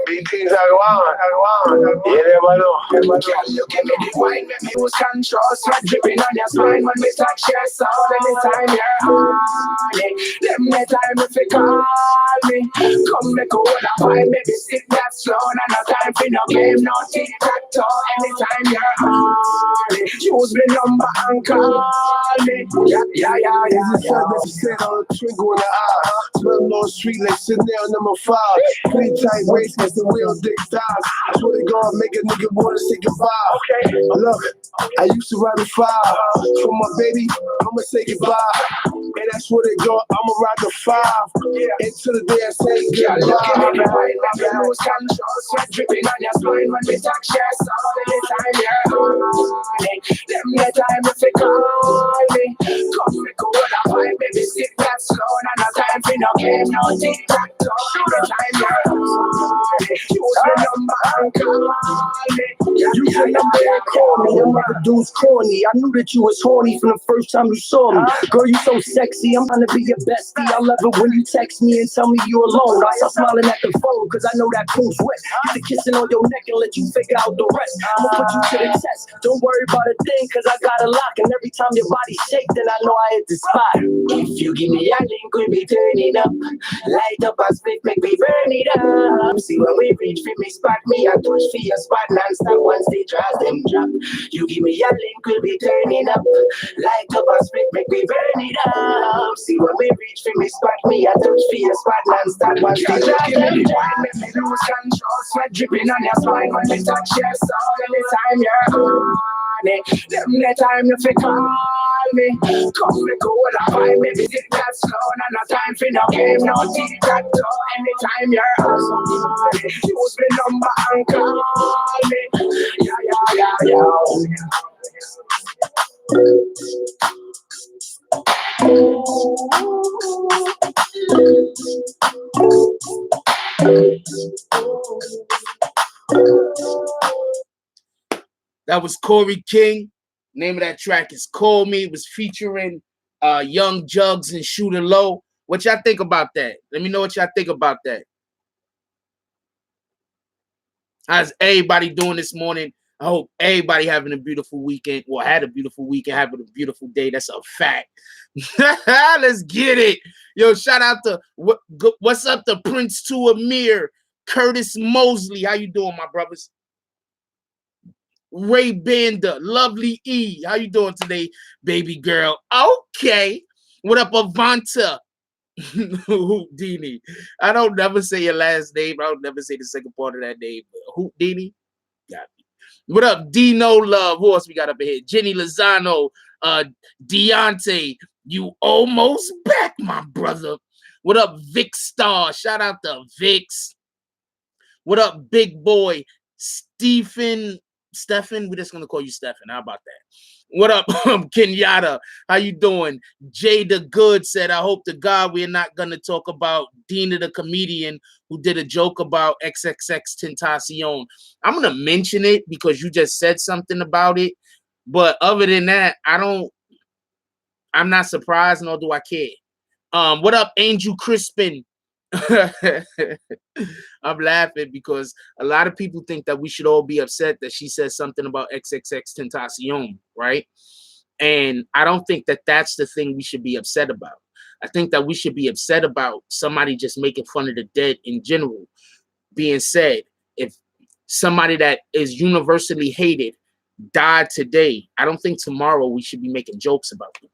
BT's aguan. Yeah, mano. Girl, you give me the wine, make me lose control. Sweat dripping on your spine when we touch your soul. Anytime you're on it, them the time if you call me. Come make a hold a vibe, maybe sit that slow. And no time for no game, no tic-tac-toe. Anytime you're on it, use me number and call me. Yeah. It's a service set on a twinkle in the eye. Smell on street like Chanel number 5. Pretty tight waist, cause the real dick thighs. I swear to God, make a nigga wanna say goodbye. Look, I used to ride a 5. For my baby, I'ma say goodbye. And I swear to God, I'ma ride the 5. Until the day I say goodbye. Look at me, wine, make me lose control. Sweat dripping on your spine when we touch your soul. Anytime you're on it, them the time if you call me. Come make a hold a vibe, baby, sit that slow. And no time for no game, no tic-tac-toe. Anytime you're on it, use the number and call me. You say I'm bad, call me. Your mother dude's corny. I knew that you was horny from the first time you saw me. Girl, you so sexy, I'm trying to be your bestie. I love it when you text me and tell me you alone. I start smiling at the phone, cause I know that cool's wet. Get the kissing on your neck and let you figure out the rest. I'ma put you to the test. Don't worry about a thing, cause I got a lock. And every time your body shake, then I know I hit the spot. If you give me a link, we'll be turning up. Light up a split, make me burn it up. See when we reach for me spot, me I touch for your spot non-stop once they draws them drop. You give me a link, we'll be turning up. Light up a split, make me burn it up. See when we reach for me spot, me I touch for your spot non-stop once they draws them drop. Make me lose control, sweat dripping on your spine when we touch your soul. Anytime you're on it, them the time you fi call me. Come make a hold a vibe, baby, sit that slow. No time for no game, no tic-tac-toe. Anytime you're on it, use me number and call me. Yeah. That was Corey King. Name of that track is Call Me. It was featuring Young Jugs and Shooter Low. What y'all think about that? Let me know what y'all think about that. How's everybody doing this morning? I hope everybody having a beautiful weekend. Well, had a beautiful weekend, having a beautiful day. That's a fact. Let's get it. Yo, shout out to what's up to Prince to Amir, Curtis Mosley. How you doing, my brothers? Ray Banda, Lovely E. How you doing today, baby girl? Okay. What up, Avanta? Houdini. I don't never say your last name. I don't never say the second part of that name. Houdini. Got me. What up, Dino Love? Who else we got up in here? Jenny Lozano, Deontay. You almost back, my brother. What up, Vic Star? Shout out to Vix. What up, big boy? Stephen, we're just gonna call you Stephen. How about that? What up, Kenyatta? How you doing? Jada Good said, I hope to God we're not gonna talk about Dina the comedian who did a joke about XXX Tentacion. I'm gonna mention it because you just said something about it. But other than that, I'm not surprised, nor do I care. What up, Angel Crispin? I'm laughing because a lot of people think that we should all be upset that she said something about XXX Tentacion, right? And I don't think that that's the thing we should be upset about. I think that we should be upset about somebody just making fun of the dead in general. Being said, if somebody that is universally hated died today, I don't think tomorrow we should be making jokes about them.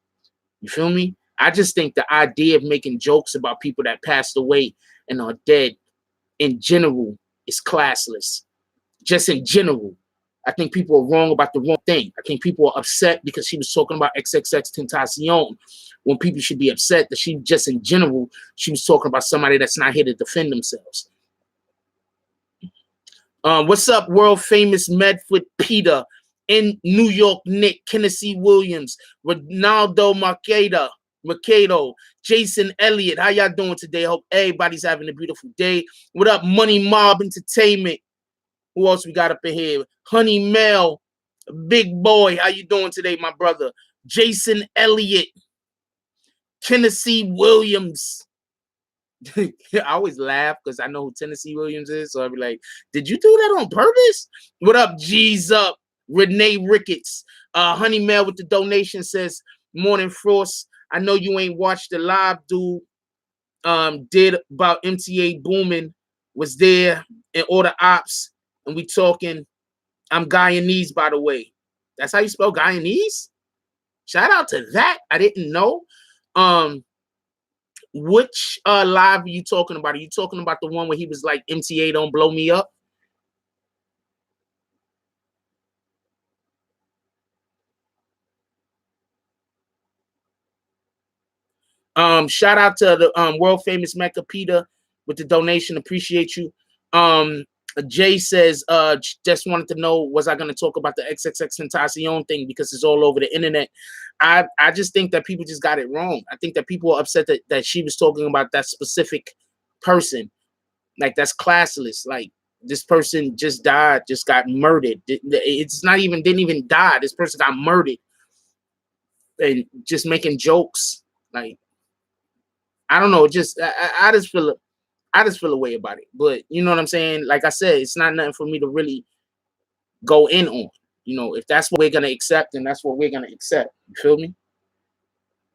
You feel me? I just think the idea of making jokes about people that passed away and are dead in general is classless. Just in general. I think people are wrong about the wrong thing. I think people are upset because she was talking about XXX Tentacion when people should be upset that she just in general, she was talking about somebody that's not here to defend themselves. What's up, world famous Medford Peter in New York, Nick, Tennessee Williams, Ronaldo Mercado, Jason Elliott. How y'all doing today? I hope everybody's having a beautiful day. What up, Money Mob Entertainment? Who else we got up in here? Honey Mel, Big Boy. How you doing today, my brother? Jason Elliott, Tennessee Williams. I always laugh because I know who Tennessee Williams is. So I'll be like, did you do that on purpose? What up, G's up? Renee Ricketts. Honey Mel with the donation says, Morning Frost. I know you ain't watched the live dude did about MTA booming, was there and all the ops, and we talking. I'm Guyanese, by the way. That's how you spell Guyanese? Shout out to that. I didn't know. Which live are you talking about? Are you talking about the one where he was like, MTA don't blow me up? Shout out to the world famous Mecca Peter with the donation. Appreciate you. Jay says, just wanted to know, was I going to talk about the XXXTentacion thing because it's all over the internet? I just think that people just got it wrong. I think that people are upset that she was talking about that specific person. Like, that's classless. Like, this person just died, just got murdered. It's not even, didn't even die. This person got murdered and just making jokes. Like, I don't know. Just I just feel a way about it. But you know what I'm saying? Like I said, it's not nothing for me to really go in on. You know, if that's what we're gonna accept, then that's what we're gonna accept. You feel me?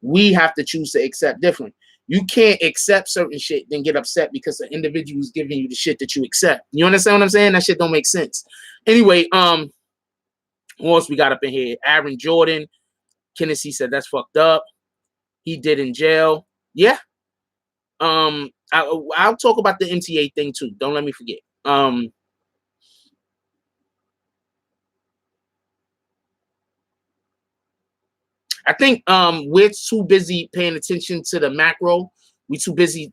We have to choose to accept different. You can't accept certain shit, then get upset because the individual is giving you the shit that you accept. You understand what I'm saying? That shit don't make sense. Anyway, who else we got up in here? Aaron Jordan. Kennedy said that's fucked up. He did in jail. Yeah. I'll talk about the MTA thing too. Don't let me forget. I think we're too busy paying attention to the macro. We're too busy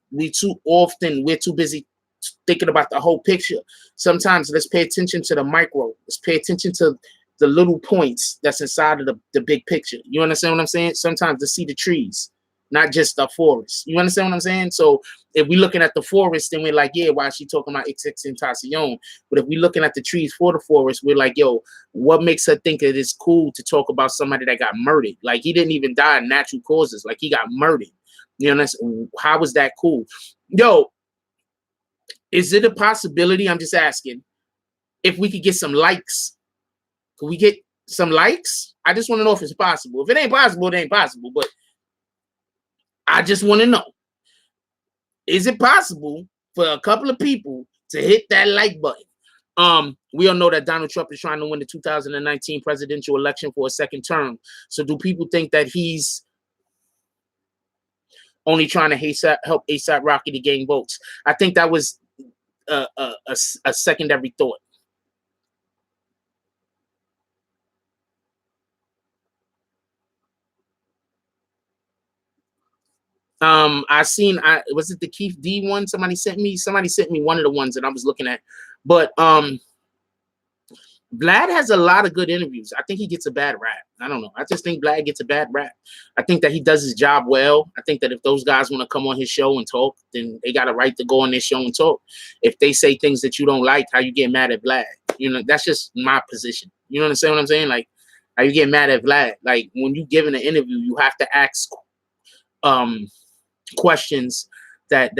thinking about the whole picture. Sometimes let's pay attention to the micro. Let's pay attention to the little points that's inside of the big picture. You understand what I'm saying? Sometimes to see the trees, not just the forest. You understand what I'm saying? So if we're looking at the forest, then we're like, yeah, why is she talking about XXXTentacion? But if we're looking at the trees for the forest, we're like, yo, what makes her think it is cool to talk about somebody that got murdered? Like, he didn't even die of natural causes. Like, he got murdered. You know, how is that cool? Yo, is it a possibility? I'm just asking if we could get some likes. Could we get some likes? I just want to know if it's possible. If it ain't possible, it ain't possible. But I just want to know, is it possible for a couple of people to hit that like button? We all know that Donald Trump is trying to win the 2019 presidential election for a second term. So do people think that he's only trying to help ASAP Rocky to gain votes? I think that was a secondary thought. Was it the Keith D one? Somebody sent me one of the ones that I was looking at. But Vlad has a lot of good interviews. I think he gets a bad rap. I don't know. I just think Vlad gets a bad rap. I think that he does his job well. I think that if those guys want to come on his show and talk, then they got a right to go on their show and talk. If they say things that you don't like, how you get mad at Vlad? You know, that's just my position. You understand what I'm saying? Like, how you get mad at Vlad? Like, when you giving an interview, you have to ask questions that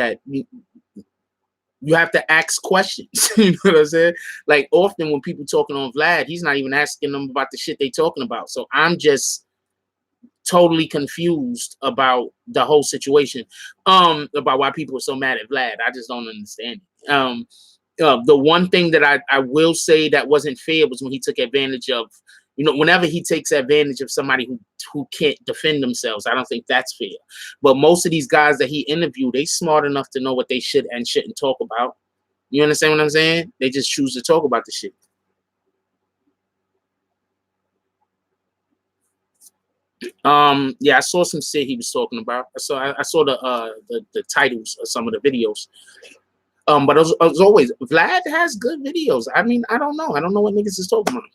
you have to ask questions. You know what I'm saying? Like, often when people talking on Vlad, he's not even asking them about the shit they talking about. So I'm just totally confused about the whole situation, about why people are so mad at Vlad. I just don't understand it. The one thing that I will say that wasn't fair was when he took advantage of, you know, whenever he takes advantage of somebody who can't defend themselves. I don't think that's fair. But most of these guys that he interviewed, they smart enough to know what they should and shouldn't talk about. You understand what I'm saying? They just choose to talk about the shit. Yeah, I saw some shit he was talking about. I saw the titles of some of the videos. But as always, Vlad has good videos. I mean, I don't know what niggas is talking about.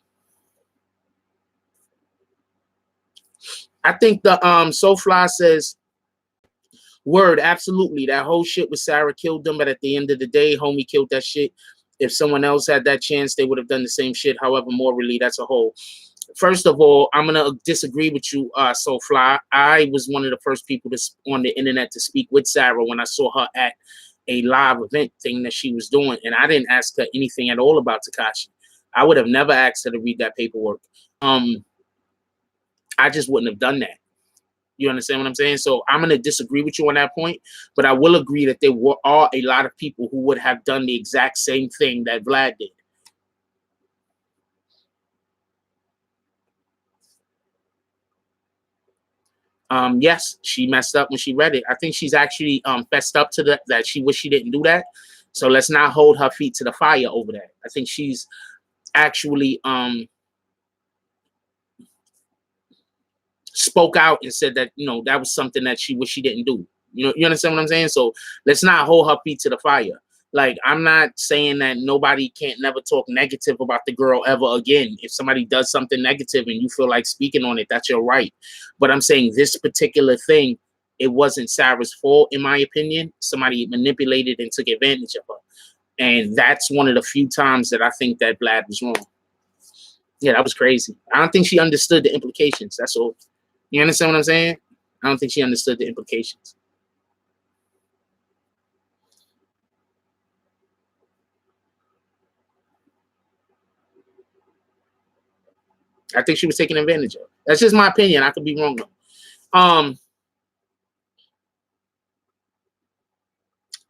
I think the Soulfly says, word, absolutely. That whole shit with Sarah killed them, but at the end of the day, homie killed that shit. If someone else had that chance, they would have done the same shit. However, morally, that's a whole. First of all, I'm gonna disagree with you, Soulfly. I was one of the first people on the internet to speak with Sarah when I saw her at a live event thing that she was doing, and I didn't ask her anything at all about Tekashi. I would have never asked her to read that paperwork. I just wouldn't have done that. You understand what I'm saying? So I'm going to disagree with you on that point, but I will agree that there are a lot of people who would have done the exact same thing that Vlad did. Yes, she messed up when she read it. I think she's actually fessed up to that she wish she didn't do that. So let's not hold her feet to the fire over that. I think she's actually spoke out and said that, you know, that was something that she wished she didn't do. You know, you understand what I'm saying? So let's not hold her feet to the fire. Like, I'm not saying that nobody can't never talk negative about the girl ever again. If somebody does something negative and you feel like speaking on it, that's your right. But I'm saying this particular thing, it wasn't Sarah's fault, in my opinion. Somebody manipulated and took advantage of her. And that's one of the few times that I think that Vlad was wrong. Yeah, that was crazy. I don't think she understood the implications. That's all. You understand what I'm saying? I don't think she understood the implications. I think she was taken advantage of. That's just my opinion. I could be wrong though.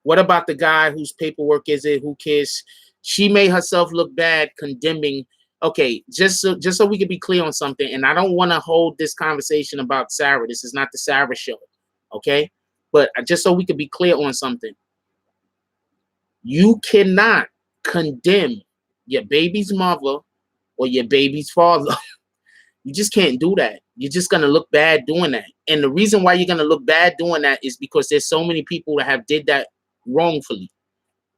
What about the guy whose paperwork is it? Who cares? She made herself look bad condemning. Okay, just so we can be clear on something, and I don't want to hold this conversation about Sarah. This is not the Sarah show, okay? But just so we can be clear on something, you cannot condemn your baby's mother or your baby's father. You just can't do that. You're just going to look bad doing that. And the reason why you're going to look bad doing that is because there's so many people that have did that wrongfully.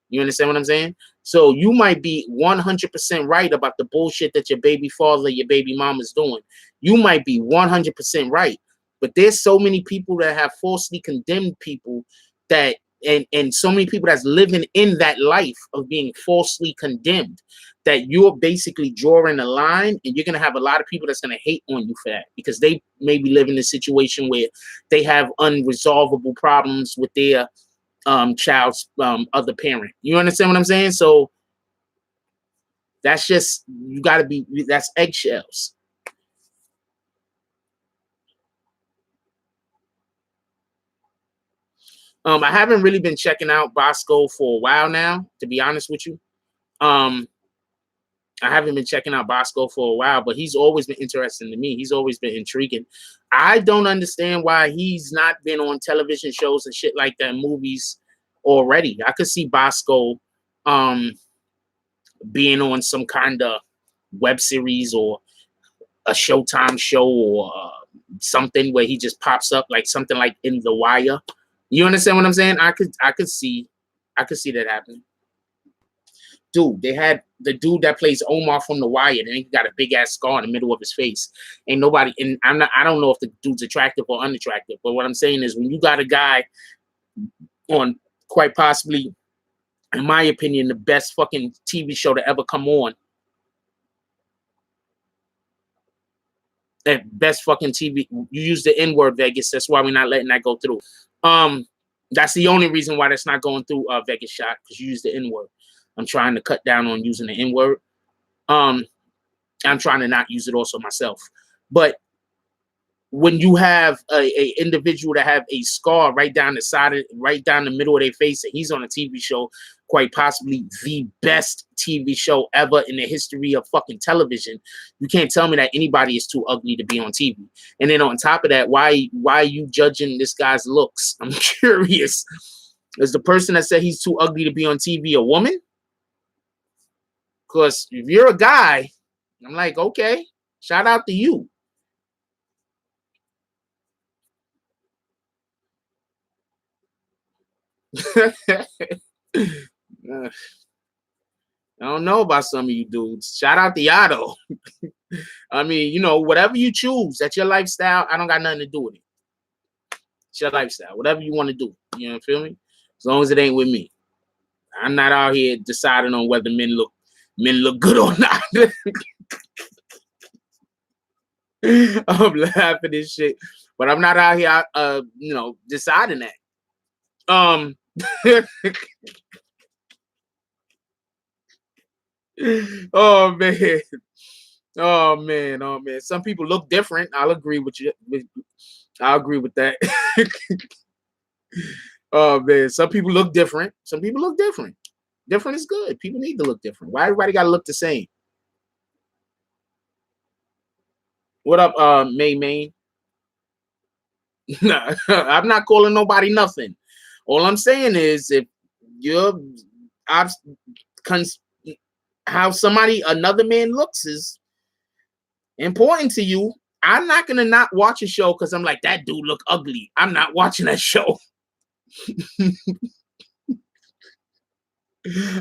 You understand what I'm saying? So you might be 100% right about the bullshit that your baby father, your baby mom is doing. You might be 100% right. But there's so many people that have falsely condemned people that, and so many people that's living in that life of being falsely condemned, that you're basically drawing a line, and you're going to have a lot of people that's going to hate on you for that because they may be living in a situation where they have unresolvable problems with their child's other parent. You understand what I'm saying? So that's just, you got to be, that's eggshells. I haven't really been checking out Bosco for a while now, to be honest with you. I haven't been checking out Bosco for a while, but he's always been interesting to me. He's always been intriguing. I don't understand why he's not been on television shows and shit like that, movies already. I could see Bosco being on some kind of web series or a Showtime show or something where he just pops up, like something like in The Wire. You understand what I'm saying? I could see that happening. Dude, they had the dude that plays Omar from The Wire, and he got a big ass scar in the middle of his face. Ain't nobody, and I don't know if the dude's attractive or unattractive, but what I'm saying is when you got a guy on quite possibly, in my opinion, the best fucking TV show to ever come on. That best fucking TV. You use the N-word, Vegas. That's why we're not letting that go through. That's the only reason why that's not going through Vegas shot, because you use the N-word. I'm trying to cut down on using the N-word. I'm trying to not use it also myself. But when you have a individual that have a scar right down the side of, right down the middle of their face, and he's on a TV show, quite possibly the best TV show ever in the history of fucking television, you can't tell me that anybody is too ugly to be on TV. And then on top of that, why are you judging this guy's looks? I'm curious. Is the person that said he's too ugly to be on TV a woman? Because if you're a guy, I'm like, okay, shout out to you. I don't know about some of you dudes. Shout out to y'all though. I mean, you know, whatever you choose, that's your lifestyle. I don't got nothing to do with it. It's your lifestyle. Whatever you want to do. You know, feel me? As long as it ain't with me. I'm not out here deciding on whether men look good or not. I'm laughing at this shit, but I'm not out here, deciding that. Oh man. Oh man. Some people look different. I'll agree with you. I'll agree with that. Oh man, some people look different. Some people look different. Different is good. People need to look different. Why everybody gotta look the same? What up, May? Nah, I'm not calling nobody nothing. All I'm saying is if you're how another man looks is important to you. I'm not gonna not watch a show because I'm like, that dude look ugly. I'm not watching that show.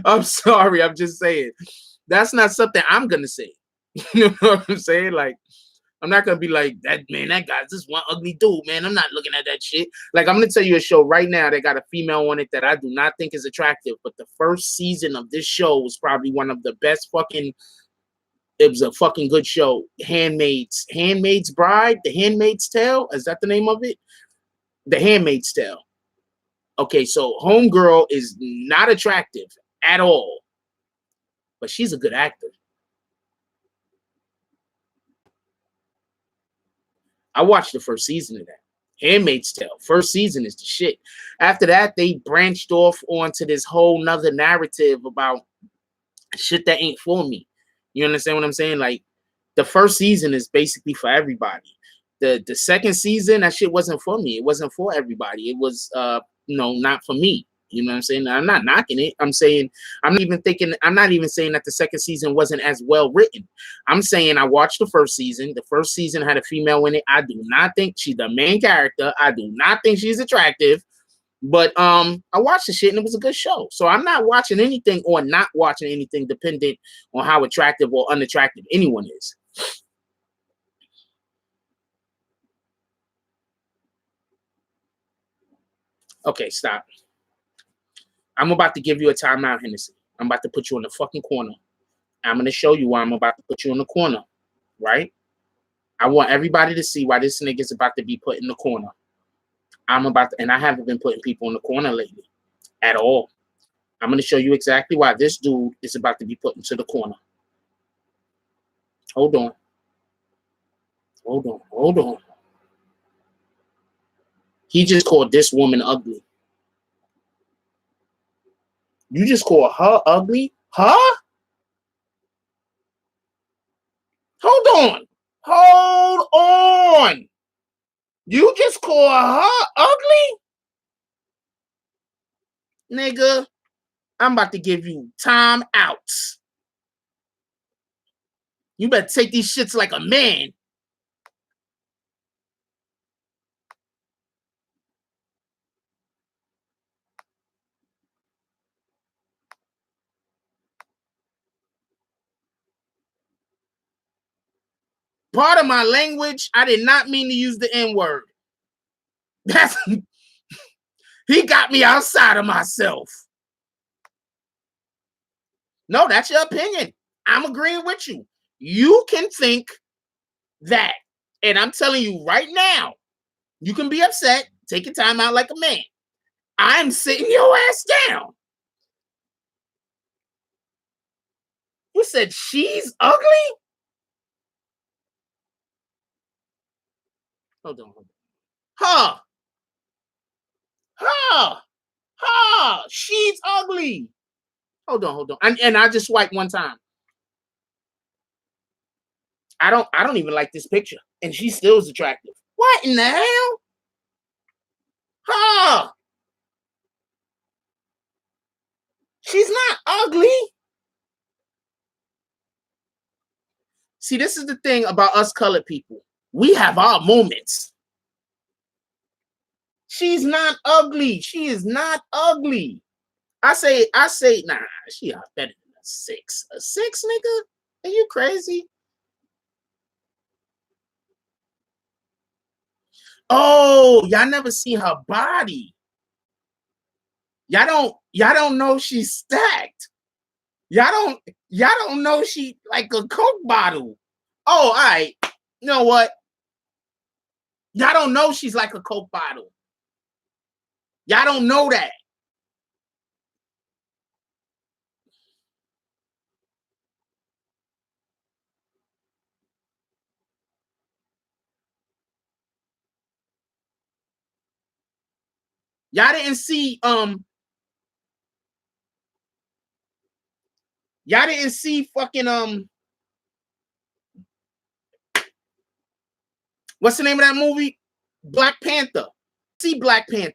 I'm sorry. I'm just saying. That's not something I'm gonna say. You know what I'm saying? Like, I'm not gonna be like, that guy's this one ugly dude, man. I'm not looking at that shit. Like, I'm gonna tell you a show right now that got a female on it that I do not think is attractive. But the first season of this show was probably one of the best fucking. It was a fucking good show. Handmaid's Bride, The Handmaid's Tale. Is that the name of it? The Handmaid's Tale. Okay, so homegirl is not attractive at all, but she's a good actor. I watched the first season of that. Handmaid's Tale. First season is the shit. After that, they branched off onto this whole nother narrative about shit that ain't for me. You understand what I'm saying? Like, the first season is basically for everybody. The second season, that shit wasn't for me. It wasn't for everybody. It was not for me. You know what I'm saying? I'm not knocking it. I'm not even saying that the second season wasn't as well written. I'm saying I watched the first season. The first season had a female in it. I do not think she's the main character. I do not think she's attractive. But I watched the shit and it was a good show. So I'm not watching anything or not watching anything dependent on how attractive or unattractive anyone is. Okay, stop. I'm about to give you a timeout, Hennessy. I'm about to put you in the fucking corner. I'm going to show you why I'm about to put you in the corner, right? I want everybody to see why this nigga's about to be put in the corner. And I haven't been putting people in the corner lately at all. I'm going to show you exactly why this dude is about to be put into the corner. Hold on. He just called this woman ugly. You just call her ugly? Huh? Hold on. You just call her ugly? Nigga, I'm about to give you time outs. You better take these shits like a man. Part of my language, I did not mean to use the N-word. He got me outside of myself. No, that's your opinion. I'm agreeing with you. You can think that. And I'm telling you right now, you can be upset. Take your time out like a man. I'm sitting your ass down. You said she's ugly? Hold on. She's ugly. Hold on. And I just swiped one time. I don't even like this picture. And she still is attractive. What in the hell? She's not ugly. See, this is the thing about us colored people. We have our moments. She's not ugly. She is not ugly. I say, nah, she better than a 6. A 6, nigga? Are you crazy? Oh, y'all never see her body. Y'all don't know she's stacked. Y'all don't know she like a Coke bottle. Oh, all right. You know what? Y'all don't know she's like a Coke bottle. Y'all don't know that. Y'all didn't see fucking what's the name of that movie? Black Panther. See Black Panther.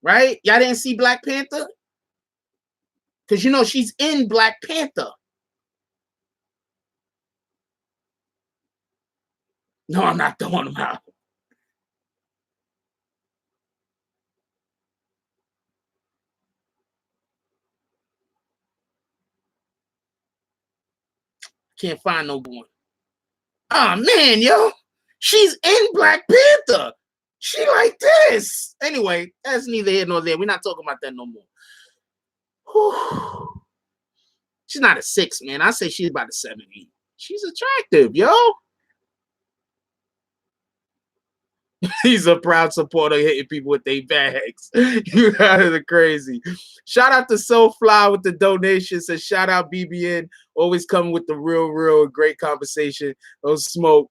Right? Y'all didn't see Black Panther? Because you know she's in Black Panther. No, I'm not throwing them out. Can't find no one. Oh man, yo. She's in Black Panther. She like this. Anyway, that's neither here nor there. We're not talking about that no more. Whew. She's not a 6, man. I say she's about a 7, 8. She's attractive, yo. He's a proud supporter hitting people with their bags. You guys are crazy. Shout out to Soulfly with the donations, and shout out BBN, always coming with the real great conversation. Don't smoke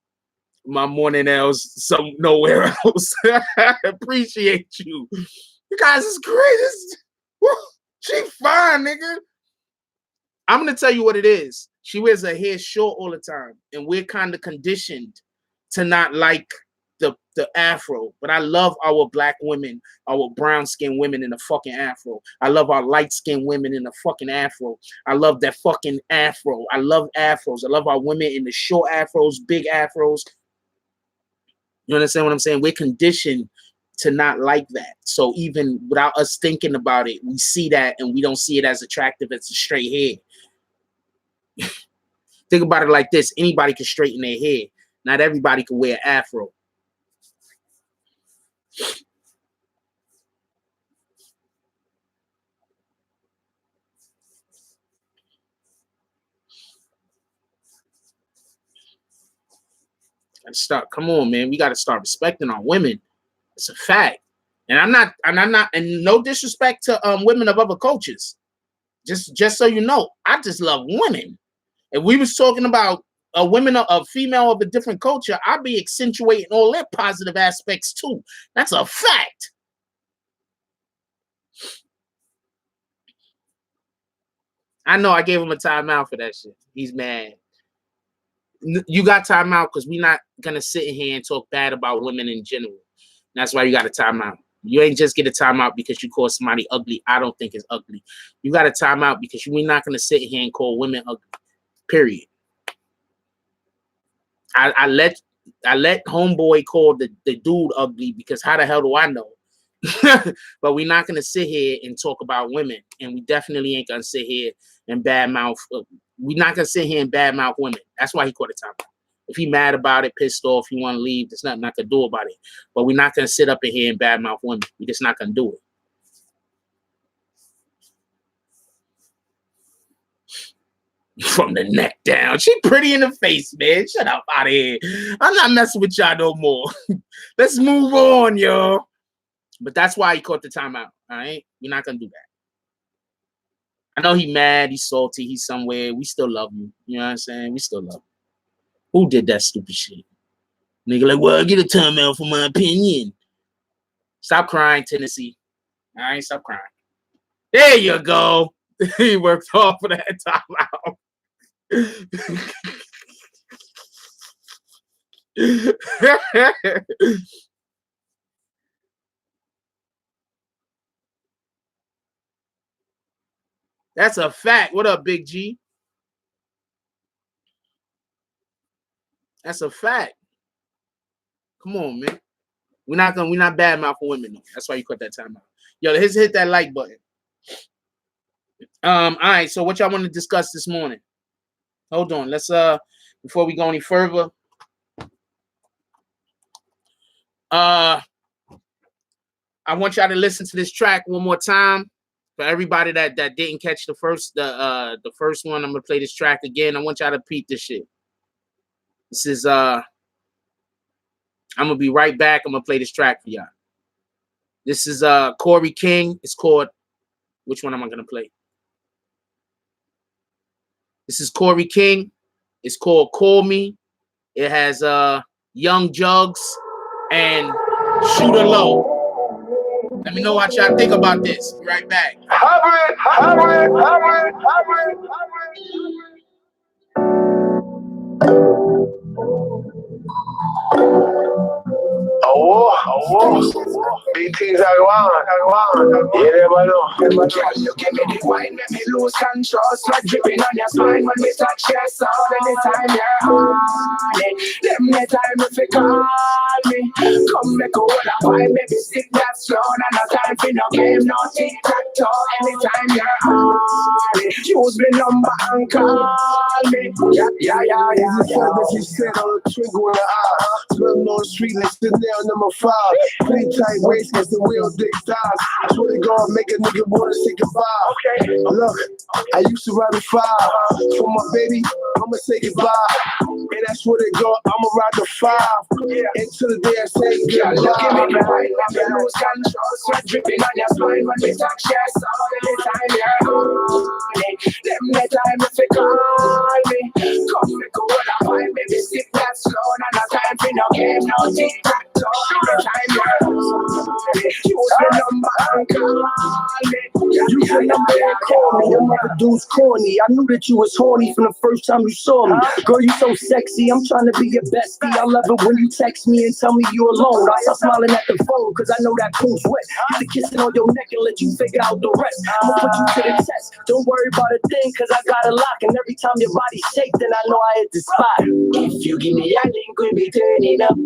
my morning else some nowhere else. I appreciate you. You guys is greatest. She fine, nigga. I'm gonna tell you what it is. She wears her hair short all the time, and we're kind of conditioned to not like the afro. But I love our black women, our brown skinned women in the fucking afro. I love our light skinned women in the fucking afro. I love that fucking afro. I love afros. I love our women in the short afros, big afros. You understand what I'm saying? We're conditioned to not like that. So even without us thinking about it, we see that and we don't see it as attractive as a straight hair. Think about it like this. Anybody can straighten their hair. Not everybody can wear afro. Gotta start. Come on, man. We gotta start respecting our women. It's a fact. And I'm not, and no disrespect to women of other cultures. Just so you know, I just love women. If we was talking about a women, a female of a different culture, I'd be accentuating all their positive aspects too. That's a fact. I know I gave him a timeout for that shit. He's mad. You got timeout because we're not gonna sit in here and talk bad about women in general. That's why you got a timeout. You ain't just get a timeout because you call somebody ugly. I don't think it's ugly. You got a timeout because we're not gonna sit here and call women ugly. Period. I let homeboy call the dude ugly because how the hell do I know? But we're not gonna sit here and talk about women, and we definitely ain't gonna sit here and badmouth. We're not gonna sit here and badmouth women. That's why he caught a timeout. If he mad about it, pissed off, he want to leave, there's nothing I can do about it. But we're not gonna sit up in here and badmouth women. We're just not gonna do it. From the neck down. She pretty in the face, man. Shut up out of here. I'm not messing with y'all no more. Let's move on, yo. But that's why he caught the timeout. All right, we're not gonna do that. I know he mad, he's salty, he's somewhere. We still love you. You know what I'm saying? We still love you. Who did that stupid shit? Nigga like, well, I get a timeout for my opinion. Stop crying, Tennessee. All right, stop crying. There you go. He worked hard for that timeout. That's a fact. What up, Big G? That's a fact. Come on, man. We're not bad mouth for women though. That's why you cut that time out. Yo, let's hit that like button. All right. So what y'all want to discuss this morning? Hold on. Let's before we go any further. I I want y'all to listen to this track one more time. For everybody that didn't catch the first one, I'm gonna play this track again. I want y'all to peep this shit. This is I'm gonna be right back. I'm gonna play this track for y'all. This is Corey King. It's called, which one am I gonna play? This is Corey King. It's called Call Me. It has Young Jugs and Shooter Low. Let me know what y'all think about this. Be right back. Big things are going. You never know. Girl, you give me the wine, let me lose control. Sweat dripping on your spine when we touch your soul. Anytime you're on it, them the time if you call me. Come make a whole of wine, baby, stick that slow. Not no time for no game, no tic-tac-toe. Anytime you're on it, use me number and call me. Yeah. It's the fact that you said on a twinkle in the eye. Smelling on the street like Chanel number 5. Pretty tight waist against the real thick thighs. I swear to God, make a nigga wanna say goodbye. Look, I used to ride the 5. For my baby, I'ma say goodbye. And I swear to God, I'ma ride the 5. Until the day I say Girl, you give me the goodbye. wine, let me lose control. Sweat dripping on your spine when we touch your soul. Anytime you're on it, them the time if you call me. Come make a whole of wine, baby, stick that slow. Not no time for no game, no tic-tac-toe. Anytime you're on it, use the number and call me. You can number and call me. Them other dudes corny. I knew that you was horny from the first time you saw me. Girl, you so sexy. I'm trying to be your bestie. I love it when you text me and tell me you alone. I start smiling at the phone because I know that pool's wet. Get the kissing on your neck and let you figure out the rest. I'ma put you to the test. Don't worry about a thing because I got a lock. And every time your body shake, then I know I hit the spot. If you give me a link, we'll be turning up.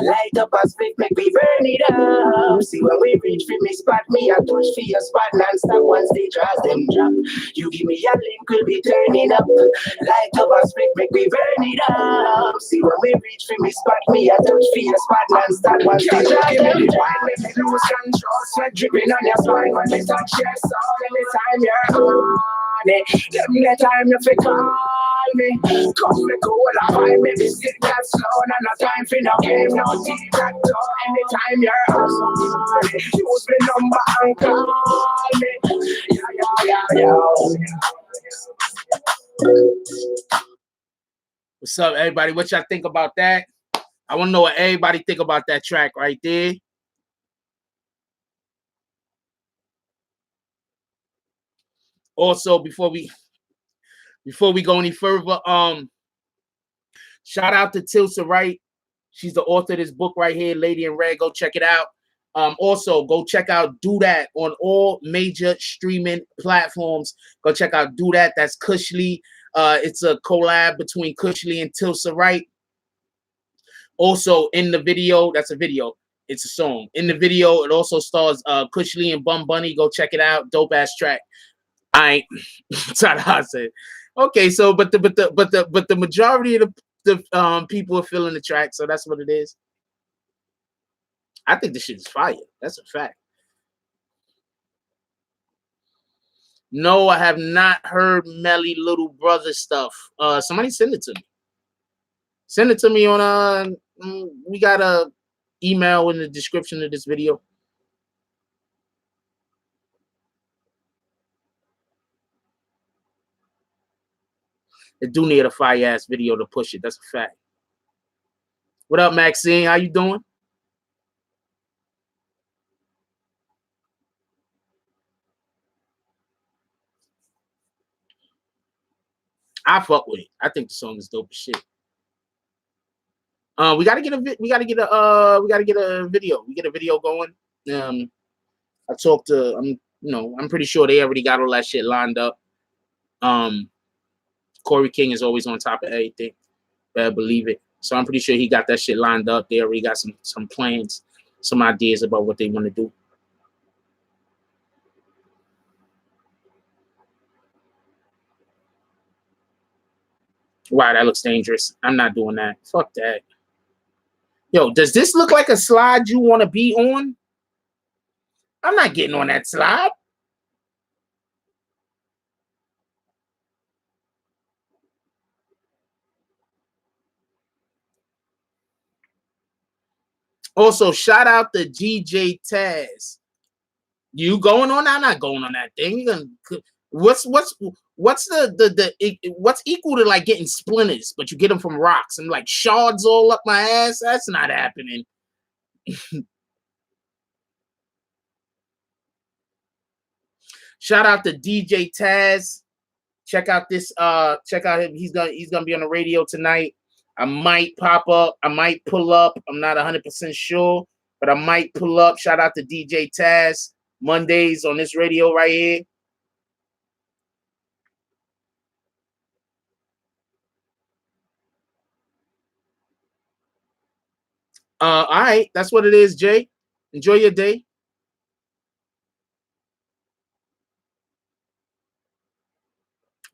Light up a split, make me burn it up. See when we reach for me spot, me I touch for your spot non-stop once they draws them drop. You give me a link, we'll be turning up. Light up a split, make me burn it up. See when we reach for me spot, me I touch for your spot non-stop once they draws them drop. Make me lose control, sweat dripping on your spine when we touch your soul. Anytime you're on it, them the time you fi call me. Come make a whole of wine, baby, stick that slow. Not no time for no game, no tic-tac-toe. Anytime you're on it, use me number and call me. Yeah. What's up, everybody? What y'all think about that? I want to know what everybody think about that track right there. Also, before we go any further, shout out to Tilsa Wright. She's the author of this book right here, Lady in Red. Go check it out. Also, go check out Do That on all major streaming platforms. Go check out Do That. That's Cushly. It's a collab between Cushly and Tilsa Wright. Also, in the video, that's a video. It's a song. In the video, it also stars Cushly and Bum Bunny. Go check it out. Dope ass track. I said, okay. So, but the majority of the people are feeling the track. So that's what it is. I think this shit is fire. That's a fact. No, I have not heard Melly Little Brother stuff. Somebody send it to me. Send it to me on we got a email in the description of this video. It do need a fire ass video to push it. That's a fact. What up, Maxine? How you doing? I fuck with it. I think the song is dope as shit. We gotta get a video. We get a video going. I talked to I'm pretty sure they already got all that shit lined up. Corey King is always on top of everything. Better believe it. So I'm pretty sure he got that shit lined up. They already got some plans, some ideas about what they want to do. Wow, that looks dangerous. I'm not doing that. Fuck that. Yo, does this look like a slide you want to be on? I'm not getting on that slide. Also, shout out to DJ Taz. You going on that? I'm not going on that thing. What's what's equal to like getting splinters, but you get them from rocks and like shards all up my ass? That's not happening. Shout out to DJ Taz. Check out this. Check out him. He's gonna be on the radio tonight. I might pop up. I might pull up. I'm not 100% sure, but I might pull up. Shout out to DJ Taz. Mondays on this radio right here. All right, that's what it is, Jay. Enjoy your day.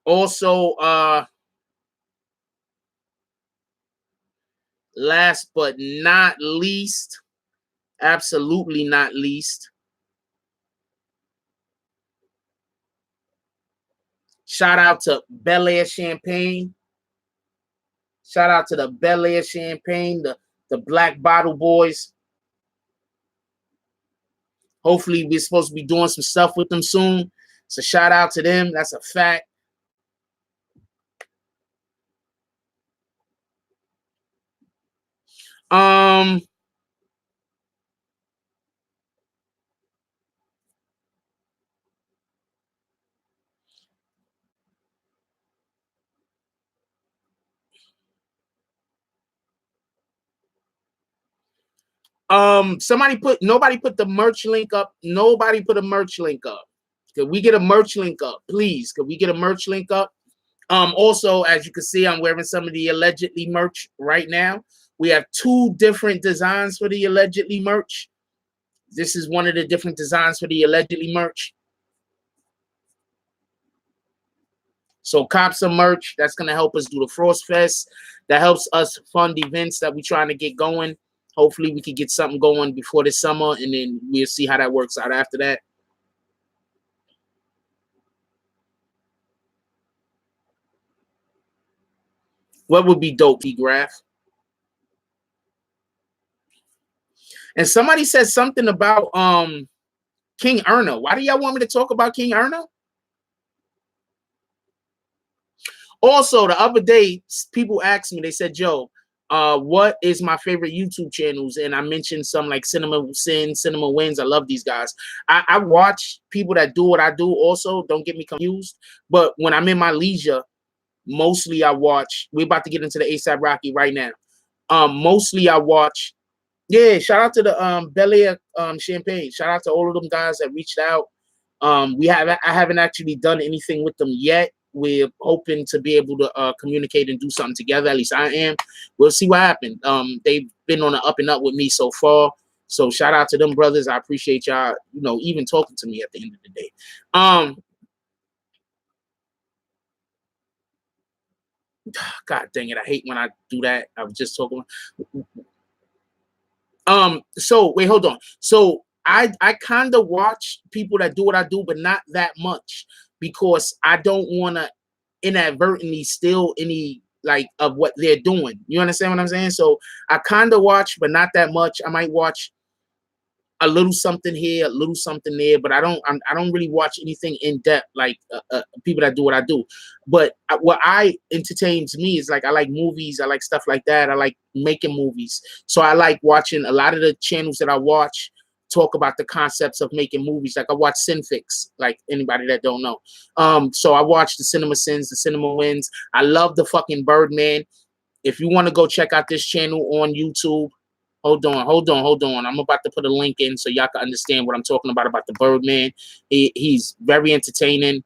Also, last but not least, absolutely not least, shout out to Bel Air Champagne. Shout out to the Bel Air Champagne, the Black Bottle Boys. Hopefully, we're supposed to be doing some stuff with them soon. So shout out to them. That's a fact. Nobody put the merch link up. Nobody put a merch link up. Could we get a merch link up, please? Could we get a merch link up? Also, as you can see, I'm wearing some of the allegedly merch right now. We have 2 different designs for the allegedly merch. This is one of the different designs for the allegedly merch. So cop some merch. That's going to help us do the Frost Fest. That helps us fund events that we're trying to get going. Hopefully we can get something going before the summer, and then we'll see how that works out after that. What would be dope, Graph? And somebody said something about King Erna. Why do y'all want me to talk about King Erna? Also, the other day, people asked me, they said, Joe, what is my favorite YouTube channels? And I mentioned some like Cinema Sin, Cinema Wins. I love these guys. I watch people that do what I do also. Don't get me confused. But when I'm in my leisure, mostly I watch. We're about to get into the ASAP Rocky right now. Mostly I watch. Yeah, shout out to the Bel Air Champagne. Shout out to all of them guys that reached out. I haven't actually done anything with them yet. We're hoping to be able to communicate and do something together. At least I am. We'll see what happens. They've been on the up and up with me so far. So shout out to them brothers. I appreciate y'all, even talking to me at the end of the day. God dang it. I hate when I do that. I was just talking. So wait, hold on. So I kind of watch people that do what I do, but not that much, because I don't want to inadvertently steal any like of what they're doing. You understand what I'm saying? So I kind of watch, but not that much. I might watch a little something here, a little something there, but I don't really watch anything in depth like people that do what I do. But what entertains me is like I like movies, I like stuff like that. I like making movies, so I like watching a lot of the channels that I watch talk about the concepts of making movies. Like I watch Cinefix, like anybody that don't know. So I watch the Cinema Sins, the Cinema Wins. I love the fucking Birdman. If you want to go check out this channel on YouTube. Hold on. I'm about to put a link in so y'all can understand what I'm talking about the Birdman. He's very entertaining.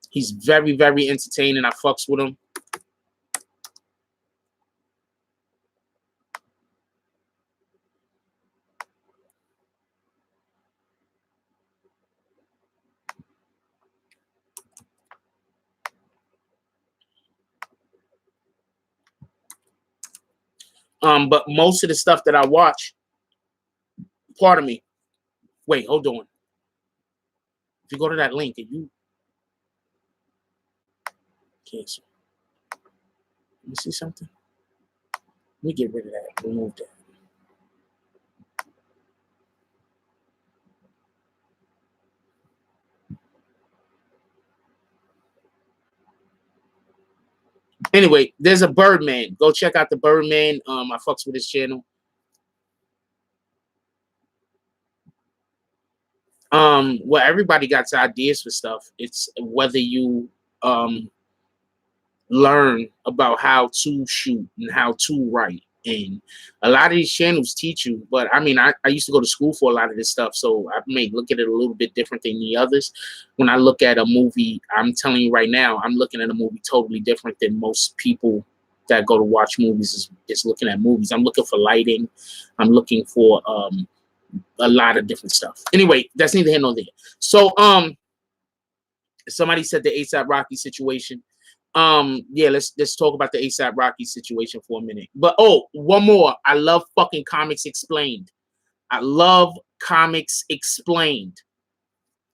He's very, very entertaining. I fucks with him. But most of the stuff that I watch, pardon me. Wait, hold on. If you go to that link and you cancel, let me see something. Let me get rid of that. Remove that. Anyway, there's a Birdman. Go check out the Birdman. I fucks with his channel. Well, everybody got ideas for stuff. It's whether you learn about how to shoot and how to write. And a lot of these channels teach you, but I mean, I used to go to school for a lot of this stuff, so I may look at it a little bit different than the others. When I look at a movie, I'm telling you right now, I'm looking at a movie totally different than most people that go to watch movies is looking at movies. I'm looking for lighting. I'm looking for a lot of different stuff. Anyway, that's neither here nor there. So somebody said the ASAP Rocky situation. Yeah, let's talk about the ASAP Rocky situation for a minute. But oh, one more. I love fucking Comics Explained. I love Comics Explained.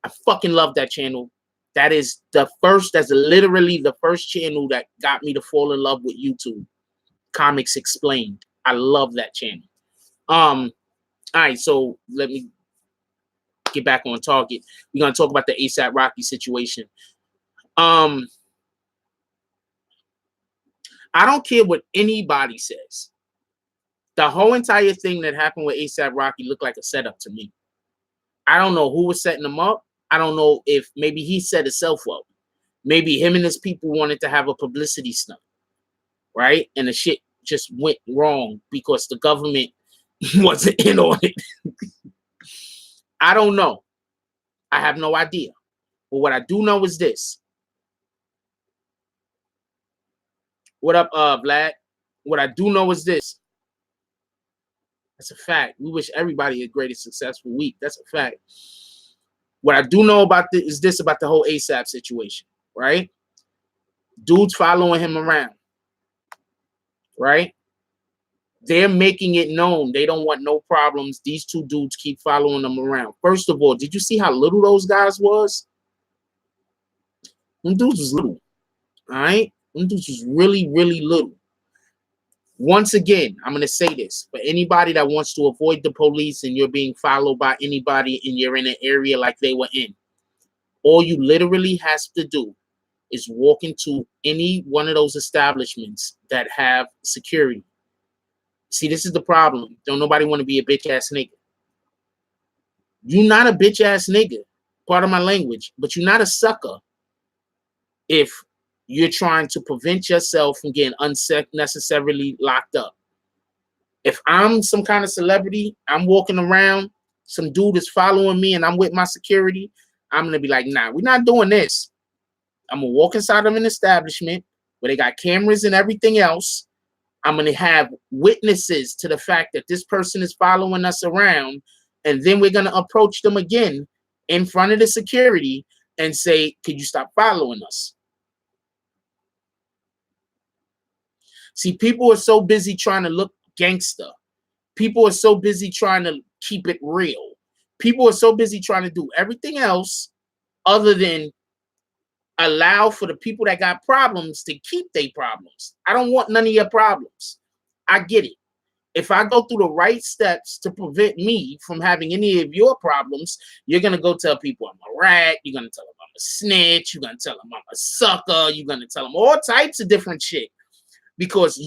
I fucking love that channel. That is the first, that's literally the first channel that got me to fall in love with YouTube. Comics Explained. I love that channel. All right, so let me get back on target. We're gonna talk about the ASAP Rocky situation. I don't care what anybody says. The whole entire thing that happened with ASAP Rocky looked like a setup to me. I don't know who was setting him up. I don't know if maybe he set himself up. Maybe him and his people wanted to have a publicity stunt, right? And the shit just went wrong because the government wasn't in on it. I don't know. I have no idea. But what I do know is this. What up, Vlad? What I do know is this. That's a fact. We wish everybody a great and successful week. That's a fact. What I do know about this is this about the whole ASAP situation, right? Dudes following him around, right? They're making it known they don't want no problems. These two dudes keep following them around. First of all, did you see how little those guys was? Them dudes was little, all right? Them dudes was really, really little. Once again, I'm going to say this. For anybody that wants to avoid the police and you're being followed by anybody and you're in an area like they were in, all you literally has to do is walk into any one of those establishments that have security. See, this is the problem. Don't nobody want to be a bitch-ass nigga. You're not a bitch-ass nigga, part of my language, but you're not a sucker if you're trying to prevent yourself from getting unnecessarily locked up. If I'm some kind of celebrity, I'm walking around, some dude is following me and I'm with my security, I'm going to be like, nah, we're not doing this. I'm going to walk inside of an establishment where they got cameras and everything else. I'm going to have witnesses to the fact that this person is following us around. And then we're going to approach them again in front of the security and say, could you stop following us? See, people are so busy trying to look gangster. People are so busy trying to keep it real. People are so busy trying to do everything else other than allow for the people that got problems to keep their problems. I don't want none of your problems. I get it. If I go through the right steps to prevent me from having any of your problems, you're going to go tell people I'm a rat. You're going to tell them I'm a snitch. You're going to tell them I'm a sucker. You're going to tell them all types of different shit. Because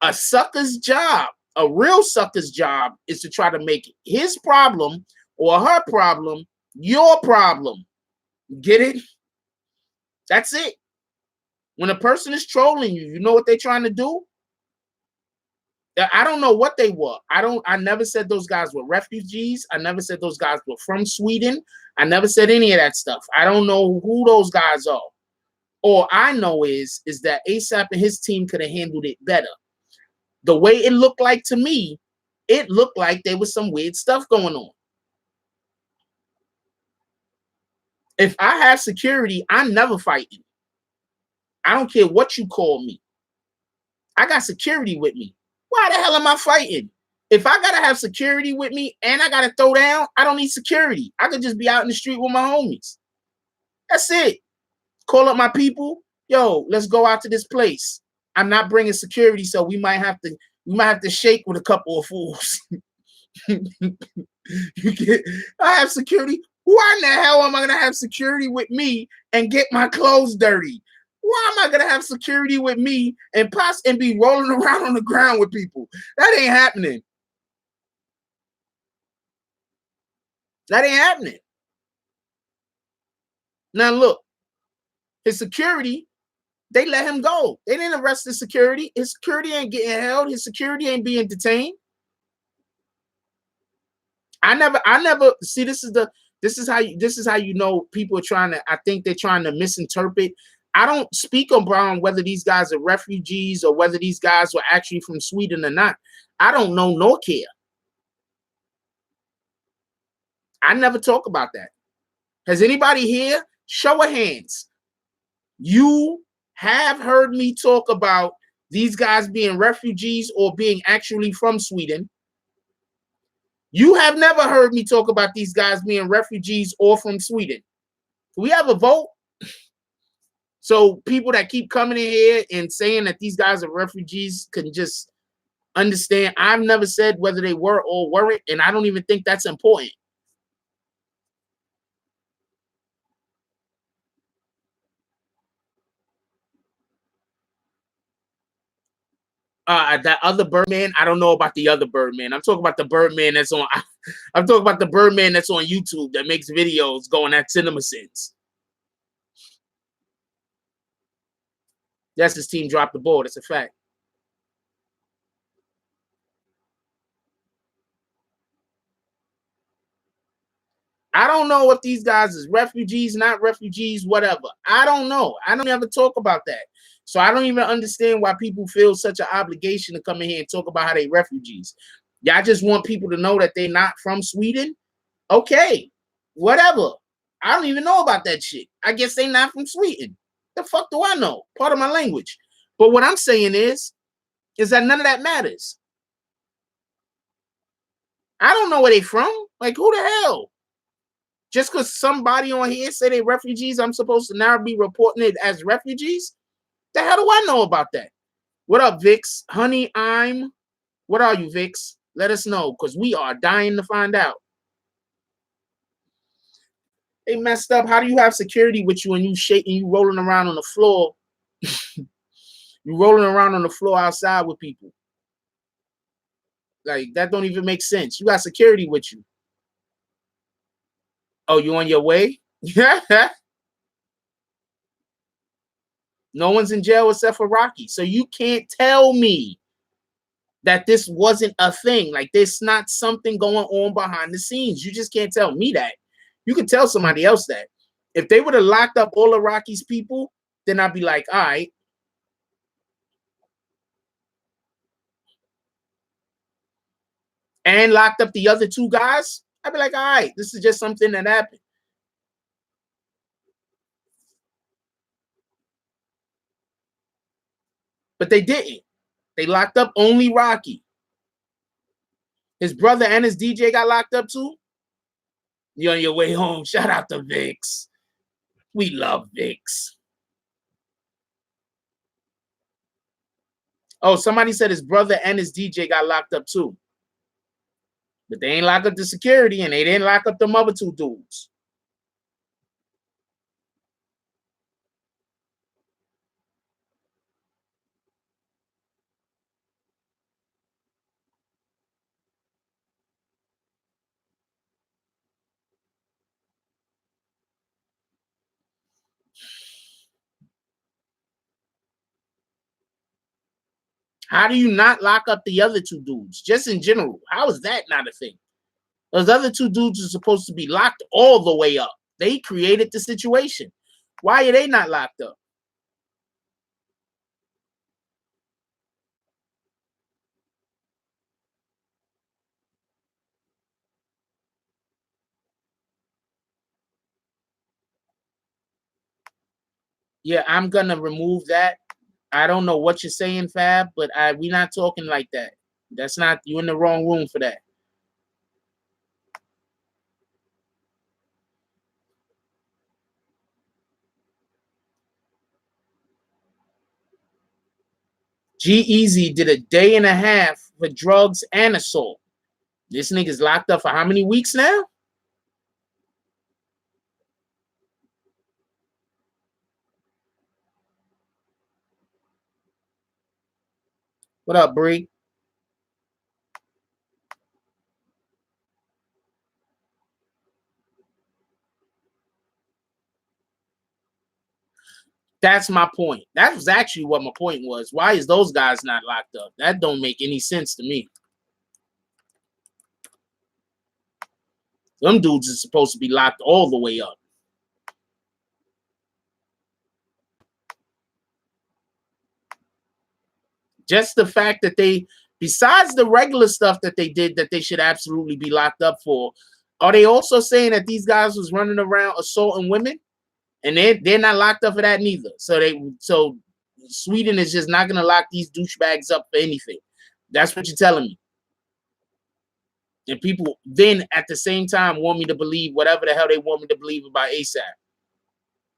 a sucker's job, a real sucker's job, is to try to make his problem or her problem your problem. Get it? That's it. When a person is trolling you, you know what they're trying to do? I don't know what they were. I never said those guys were refugees. I never said those guys were from Sweden. I never said any of that stuff. I don't know who those guys are. All I know is that ASAP and his team could have handled it better. The way it looked like to me, it looked like there was some weird stuff going on. If I have security, I'm never fighting. I don't care what you call me. I got security with me. Why the hell am I fighting? If I gotta have security with me and I gotta throw down, I don't need security. I could just be out in the street with my homies. That's it. Call up my people. Yo, let's go out to this place. I'm not bringing security, so we might have to shake with a couple of fools. I have security. Why in the hell am I gonna have security with me and get my clothes dirty? Why am I gonna have security with me and be rolling around on the ground with people? That ain't happening. That ain't happening. Now look, his security, they let him go. They didn't arrest his security. His security ain't getting held. His security ain't being detained. I never see. This is how you know people are trying to. I think they're trying to misinterpret. I don't speak about whether these guys are refugees or whether these guys were actually from Sweden or not. I don't know nor care. I never talk about that. Has anybody here, show of hands, you have heard me talk about these guys being refugees or being actually from Sweden? You have never heard me talk about these guys being refugees or from Sweden. Do we have a vote? So people that keep coming in here and saying that these guys are refugees can just understand. I've never said whether they were or weren't, and I don't even think that's important. That other Birdman, I don't know about the other Birdman. I'm talking about the Birdman that's on. I'm talking about the Birdman that's on YouTube that makes videos going at CinemaSins. Yes, his team dropped the ball. That's a fact. I don't know if these guys is refugees, not refugees, whatever. I don't know. I don't ever talk about that. So I don't even understand why people feel such an obligation to come in here and talk about how they refugees. Y'all just want people to know that they're not from Sweden? Okay, whatever. I don't even know about that shit. I guess they not from Sweden. The fuck do I know? Part of my language. But what I'm saying is that none of that matters. I don't know where they from. Like, who the hell? Just because somebody on here say they refugees, I'm supposed to now be reporting it as refugees? The hell do I know about that? What up, Vix? Honey, what are you, Vix? Let us know, because we are dying to find out. They messed up. How do you have security with you and you shaking, you rolling around on the floor? You rolling around on the floor outside with people. Like, that don't even make sense. You got security with you. Oh, you on your way? No one's in jail except for Rocky. So you can't tell me that this wasn't a thing. Like, there's not something going on behind the scenes. You just can't tell me that. You can tell somebody else that. If they would have locked up all of Rocky's people, then I'd be like, all right. And locked up the other two guys, I'd be like, all right, this is just something that happened. But they didn't. They locked up only Rocky. His brother and his DJ got locked up too. You're on your way home. Shout out to Vix. We love Vix. Oh, somebody said his brother and his DJ got locked up too. But they ain't locked up the security and they didn't lock up them other two dudes. How do you not lock up the other two dudes? Just in general, how is that not a thing? Those other two dudes are supposed to be locked all the way up. They created the situation. Why are they not locked up? Yeah, I'm gonna remove that. I don't know what you're saying, Fab, but we're not talking like that. That's not, you're in the wrong room for that. G-Eazy did a day and a half for drugs and assault. This nigga's locked up for how many weeks now? What up, Bree? That's my point. That was actually what my point was. Why is those guys not locked up? That don't make any sense to me. Them dudes are supposed to be locked all the way up. Just the fact that they, besides the regular stuff that they did that they should absolutely be locked up for, are they also saying that these guys was running around assaulting women? And they're not locked up for that neither. So Sweden is just not gonna lock these douchebags up for anything. That's what you're telling me. And people then at the same time want me to believe whatever the hell they want me to believe about ASAP.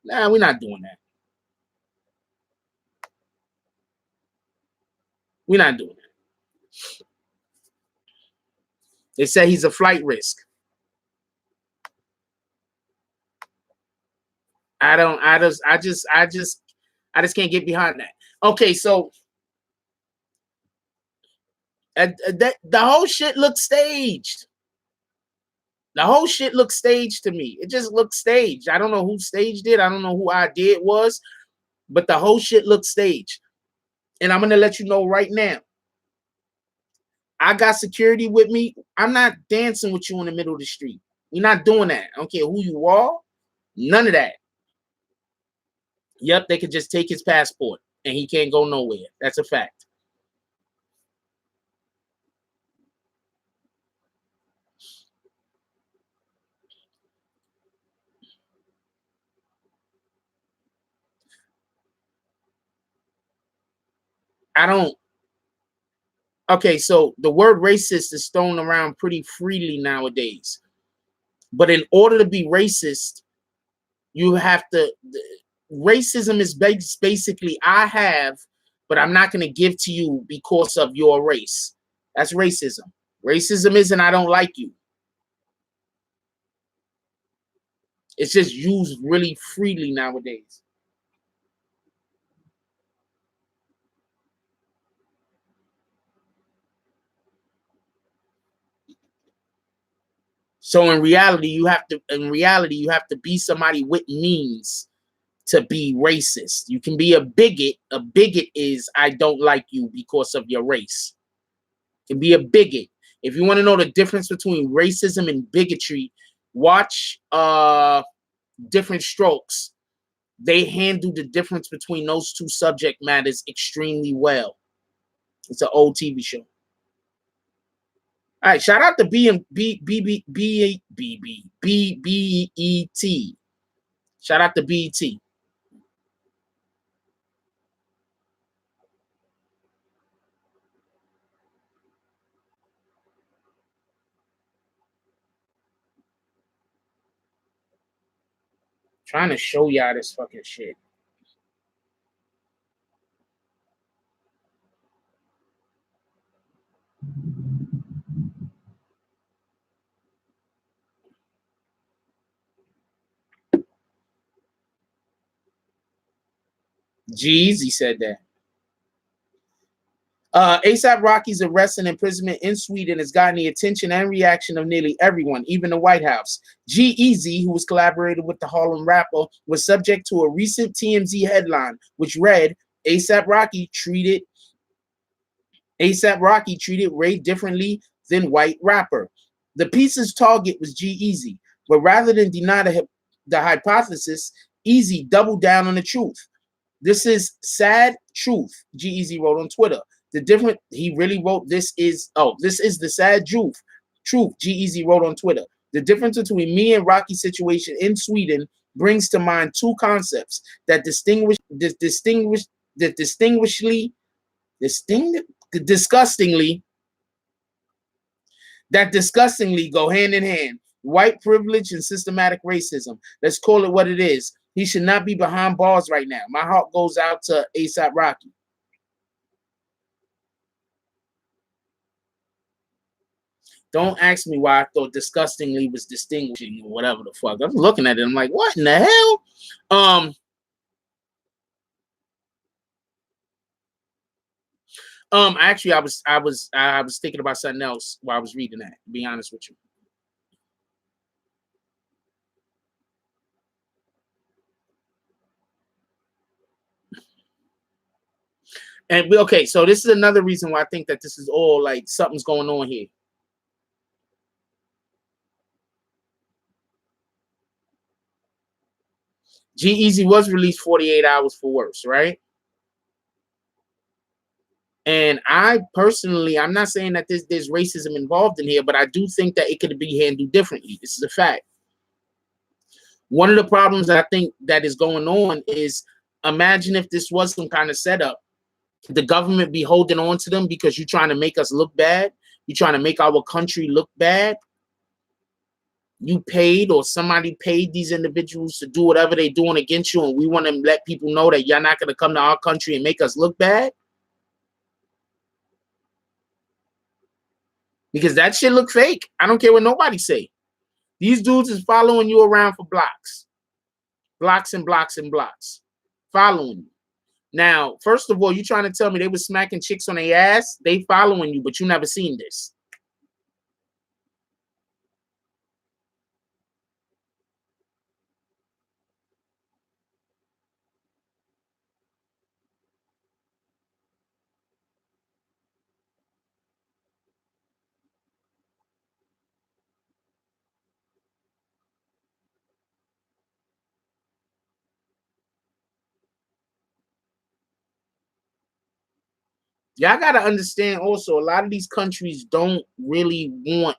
Nah, we're not doing that. We're not doing that. They say he's a flight risk. I just can't get behind that. Okay, so the whole shit looks staged. The whole shit looks staged to me. It just looks staged. I don't know who staged it. I don't know who idea it was, but the whole shit looks staged. And I'm gonna let you know right now. I got security with me. I'm not dancing with you in the middle of the street. We're not doing that. I don't care who you are. None of that. Yep, they could just take his passport and he can't go nowhere. That's a fact. I don't. Okay, so the word racist is thrown around pretty freely nowadays. But in order to be racist, you have to. Racism is basically I have, but I'm not going to give to you because of your race. That's racism. Racism isn't I don't like you. It's just used really freely nowadays. So in reality, you have to be somebody with means to be racist. You can be a bigot. A bigot is I don't like you because of your race. You can be a bigot. If you want to know the difference between racism and bigotry, watch Different Strokes. They handle the difference between those two subject matters extremely well. It's an old TV show. All right, shout out to BBET. Shout out to BET. Trying to show y'all this fucking shit. Jeezy said that. ASAP Rocky's arrest and imprisonment in Sweden has gotten the attention and reaction of nearly everyone, even the White House. G-Eazy, who was collaborated with the Harlem rapper, was subject to a recent TMZ headline, which read, ASAP Rocky treated Ray differently than white rapper. The piece's target was G-Eazy, but rather than deny the hypothesis, Easy doubled down on the truth. This is sad truth, G-Eazy wrote on Twitter. He really wrote, this is the sad truth, G-Eazy wrote on Twitter. The difference between me and Rocky's situation in Sweden brings to mind two concepts that distinguish disgustingly go hand in hand. White privilege and systematic racism. Let's call it what it is. He should not be behind bars right now. My heart goes out to ASAP Rocky. Don't ask me why I thought disgustingly was distinguishing or whatever the fuck. I'm looking at it. I'm like, what in the hell? Actually, I was thinking about something else while I was reading that, to be honest with you. And okay, so this is another reason why I think that this is all like something's going on here. G-Eazy was released 48 hours for worse, right? And I personally, I'm not saying that there's racism involved in here, but I do think that it could be handled differently. This is a fact. One of the problems I think that is going on is, imagine if this was some kind of setup. The government be holding on to them because you're trying to make us look bad. You're trying to make our country look bad. You paid, or somebody paid these individuals to do whatever they're doing against you, and we want to let people know that you're not going to come to our country and make us look bad. Because that shit look fake. I don't care what nobody say. These dudes is following you around for blocks. Blocks and blocks and blocks. Following you. Now, first of all, you trying to tell me they was smacking chicks on their ass? They following you, but you never seen this. Y'all got to understand also, a lot of these countries don't really want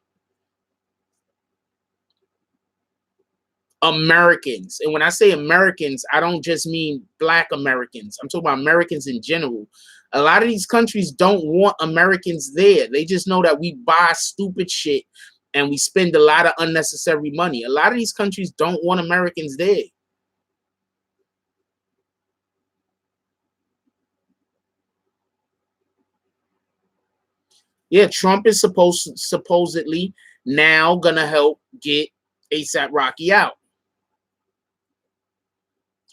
Americans. And when I say Americans, I don't just mean Black Americans. I'm talking about Americans in general. A lot of these countries don't want Americans there. They just know that we buy stupid shit and we spend a lot of unnecessary money. A lot of these countries don't want Americans there. Yeah, Trump is supposedly now gonna help get ASAP Rocky out.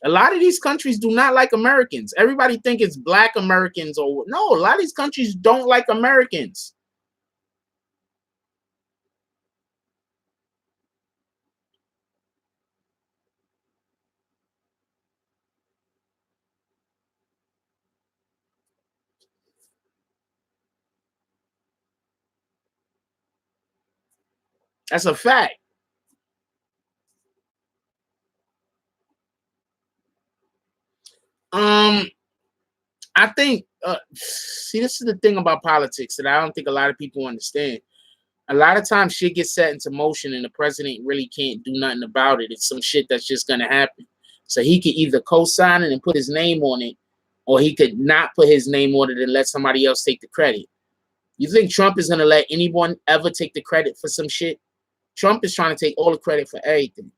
A lot of these countries do not like Americans. Everybody think it's Black Americans, or no, a lot of these countries don't like Americans. That's a fact. I think, see, this is the thing about politics that I don't think a lot of people understand. A lot of times shit gets set into motion and the president really can't do nothing about it. It's some shit that's just going to happen. So he could either co-sign it and put his name on it, or he could not put his name on it and let somebody else take the credit. You think Trump is going to let anyone ever take the credit for some shit? Trump is trying to take all the credit for everything.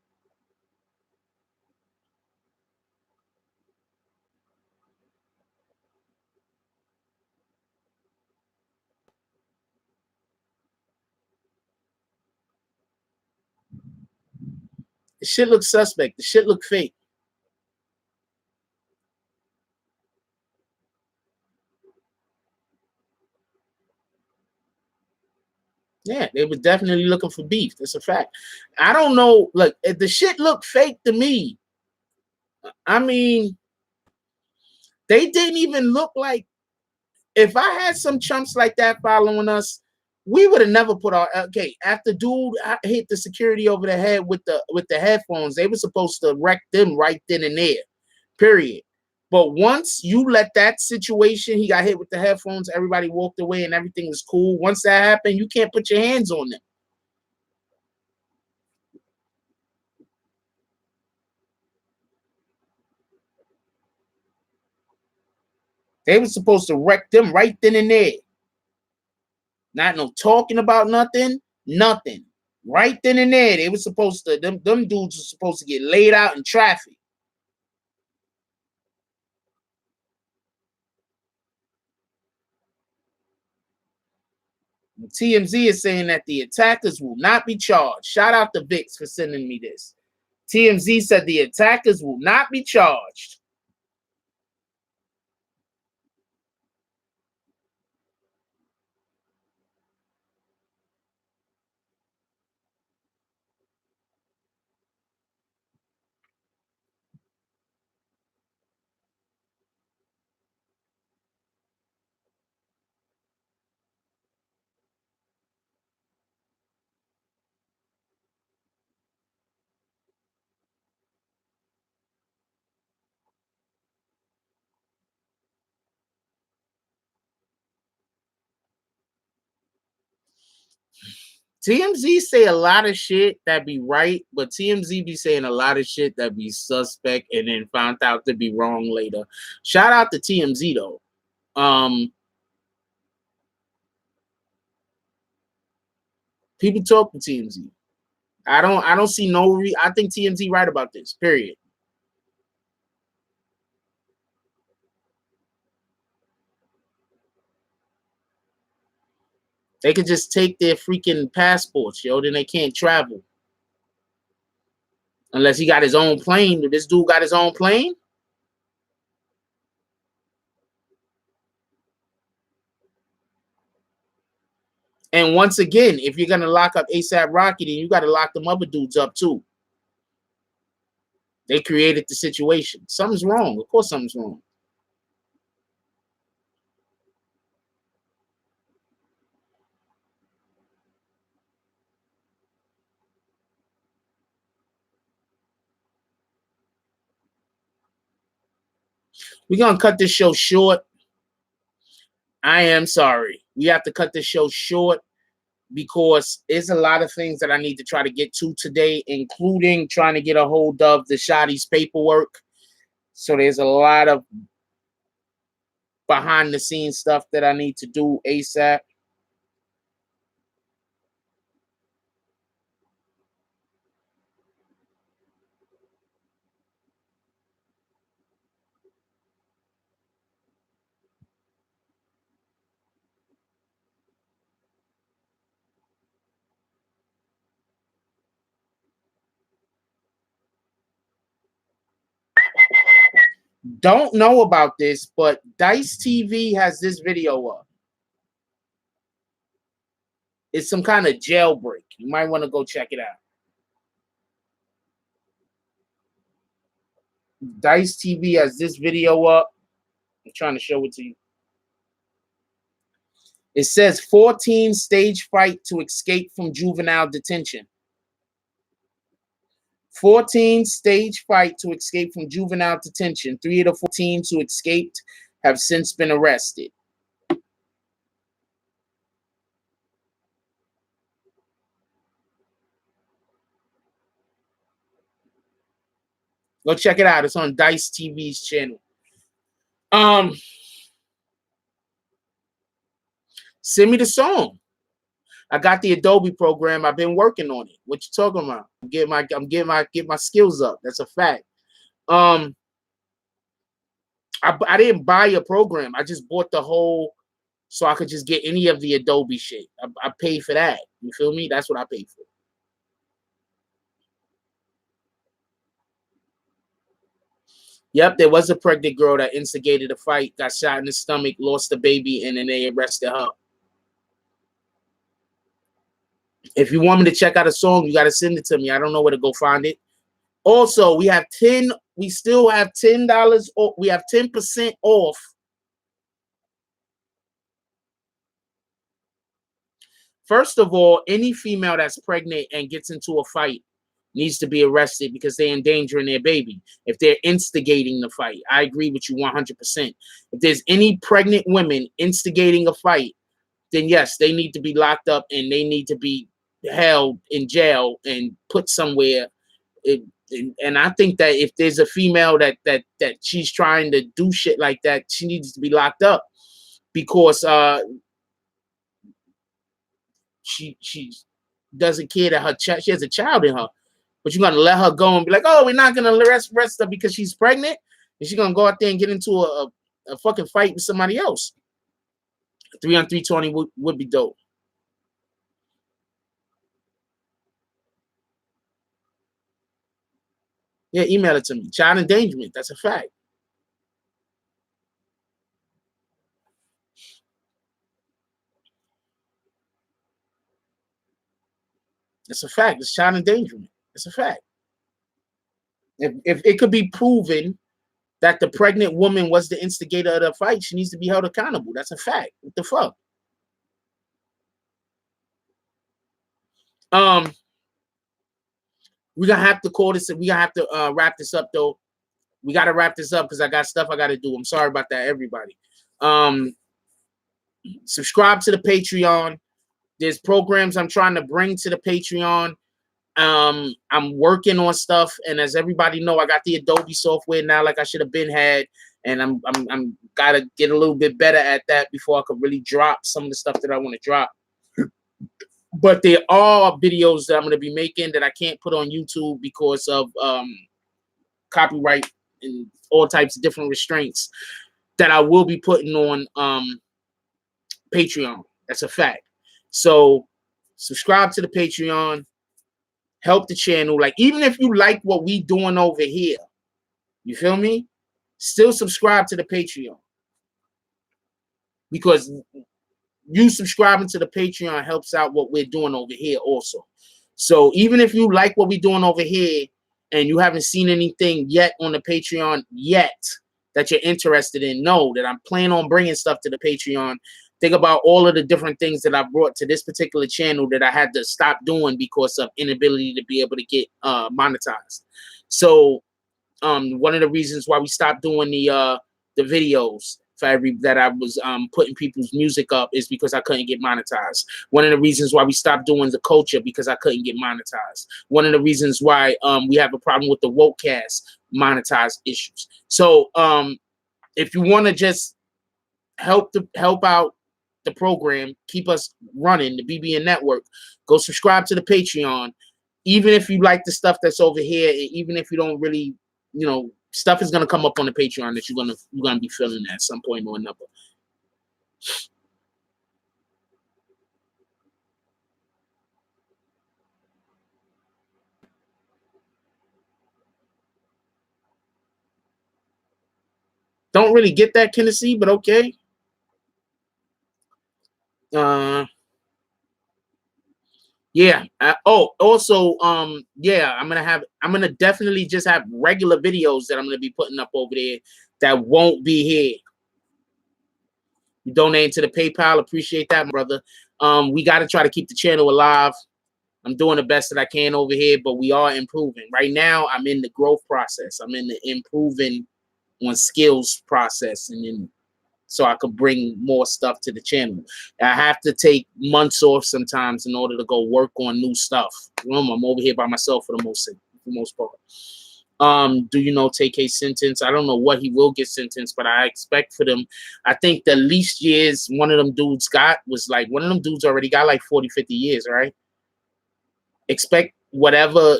The shit looks suspect. The shit look fake. Yeah, they were definitely looking for beef. That's a fact. I don't know. Look, the shit looked fake to me. I mean, they didn't even look like. If I had some chumps like that following us, we would have never put our okay. After dude hit the security over the head with the headphones, they were supposed to wreck them right then and there. Period. But once you let that situation, he got hit with the headphones, everybody walked away and everything was cool. Once that happened, you can't put your hands on them. They were supposed to wreck them right then and there. Not no talking about nothing, nothing. Right then and there, they were supposed to, them dudes were supposed to get laid out in traffic. TMZ is saying that the attackers will not be charged. Shout out to Beatz for sending me this. TMZ said the attackers will not be charged. TMZ say a lot of shit that be right, but TMZ be saying a lot of shit that be suspect and then found out to be wrong later. Shout out to TMZ though. People talk to TMZ. I don't see no I think TMZ right about this. Period. They could just take their freaking passports, yo. Then they can't travel. Unless he got his own plane. This dude got his own plane? And once again, if you're going to lock up ASAP Rocky, then you got to lock them other dudes up too. They created the situation. Something's wrong. Of course something's wrong. We're going to cut this show short. I am sorry. We have to cut this show short because there's a lot of things that I need to try to get to today, including trying to get a hold of the Shotty's paperwork. So there's a lot of behind the scenes stuff that I need to do ASAP. Don't know about this, but Dice TV has this video up. It's some kind of jailbreak. You might want to go check it out. Dice TV has this video up. I'm trying to show it to you. It says 14 stage fight to escape from juvenile detention. 14 stage fight to escape from juvenile detention. 3 of the 14 who escaped have since been arrested. Go check it out. It's on Dice TV's channel. Send me the song. I got the Adobe program. I've been working on it. What you talking about? I'm getting my skills up. That's a fact. I didn't buy a program. I just bought the whole, so I could just get any of the Adobe shit. I paid for that. You feel me? That's what I paid for. Yep, there was a pregnant girl that instigated a fight, got shot in the stomach, lost the baby, and then they arrested her. If you want me to check out a song, you got to send it to me. I don't know where to go find it. Also, we still have $10, we have 10% off. First of all, any female that's pregnant and gets into a fight needs to be arrested because they're endangering their baby. If they're instigating the fight, I agree with you 100%. If there's any pregnant women instigating a fight, then yes, they need to be locked up and they need to be held in jail and put somewhere And I think that if there's a female that she's trying to do shit like that, she needs to be locked up, because she doesn't care that her child, she has a child in her, but you're gonna let her go and be like, oh, we're not gonna arrest her because she's pregnant, and she's gonna go out there and get into a fucking fight with somebody else. 3-on-3 Tony would be dope. Yeah, email it to me. Child endangerment, that's a fact. It's a fact. It's child endangerment. It's a fact. If it could be proven that the pregnant woman was the instigator of the fight, she needs to be held accountable. That's a fact. What the fuck? We're gonna have to call this. We're gonna have to wrap this up, though. We gotta wrap this up because I got stuff I gotta do. I'm sorry about that, everybody. Subscribe to the Patreon. There's programs I'm trying to bring to the Patreon. I'm working on stuff, and as everybody know, I got the Adobe software now, like I should have been had, and I'm gotta get a little bit better at that before I could really drop some of the stuff that I want to drop. But there are videos that I'm going to be making that I can't put on YouTube because of copyright and all types of different restraints that I will be putting on Patreon. That's a fact. So subscribe to the Patreon, help the channel. Like, even if you like what we doing over here, you feel me? Still subscribe to the Patreon, because you subscribing to the Patreon helps out what we're doing over here also. So even if you like what we're doing over here and you haven't seen anything yet on the Patreon yet that you're interested in, know that I'm planning on bringing stuff to the Patreon. Think about all of the different things that I brought to this particular channel that I had to stop doing because of inability to be able to get monetized. So one of the reasons why we stopped doing the videos that I was putting people's music up is because I couldn't get monetized. One of the reasons why we stopped doing the culture, because I couldn't get monetized. One of the reasons why we have a problem with the Wokecast monetized issues. So if you want to just help out the program, keep us running, the BBN Network, go subscribe to the Patreon. Even if you like the stuff that's over here, even if you don't really, you know, stuff is gonna come up on the Patreon that you're gonna be feeling at some point or another. Don't really get that, Tennessee, but okay. Yeah. Also, yeah, I'm gonna definitely just have regular videos that I'm gonna be putting up over there that won't be here. You donate to the PayPal, appreciate that, brother. We got to try to keep the channel alive. I'm doing the best that I can over here, but we are improving. Right now, I'm in the growth process. I'm in the improving on skills process, and then so I could bring more stuff to the channel. I have to take months off sometimes in order to go work on new stuff. I'm over here by myself for the most part. Do you know TK sentence? I don't know what he will get sentenced, but I expect for them. I think the least years one of them dudes got was like, one of them dudes already got like 40, 50 years, right? Expect whatever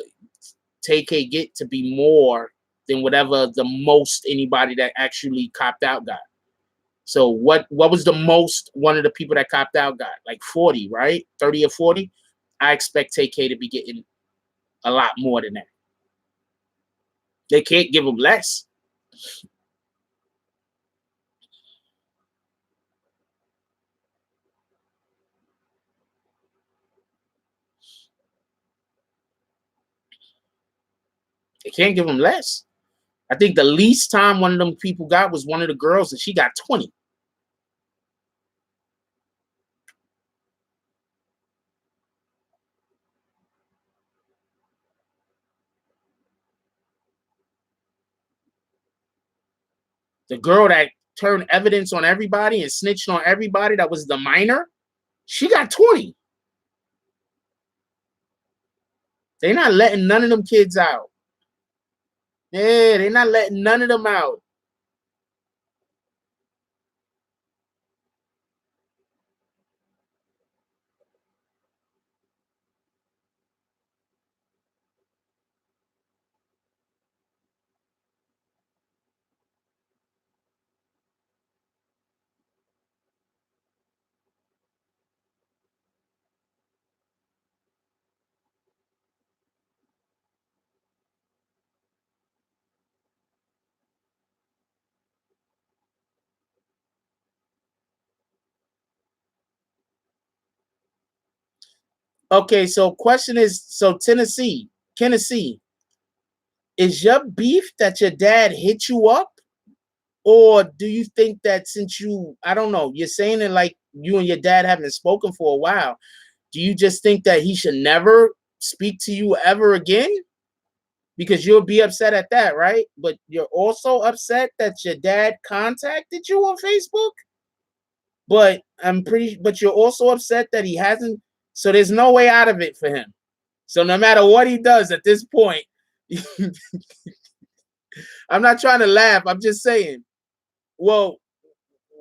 TK get to be more than whatever the most anybody that actually copped out got. So what was the most one of the people that copped out got? Like 40, right? 30 or 40? I expect TK to be getting a lot more than that. They can't give him less. They can't give him less. I think the least time one of them people got was one of the girls, and she got 20. The girl that turned evidence on everybody and snitched on everybody, that was the minor, she got 20. They're not letting none of them kids out. Yeah, they're not letting none of them out. Okay, so question is, so Tennessee, is your beef that your dad hit you up? Or do you think that since you, I don't know, you're saying it like you and your dad haven't spoken for a while. Do you just think that he should never speak to you ever again? Because you'll be upset at that, right? But you're also upset that your dad contacted you on Facebook. But you're also upset that he hasn't. So there's no way out of it for him. So no matter what he does at this point, I'm not trying to laugh. I'm just saying, well,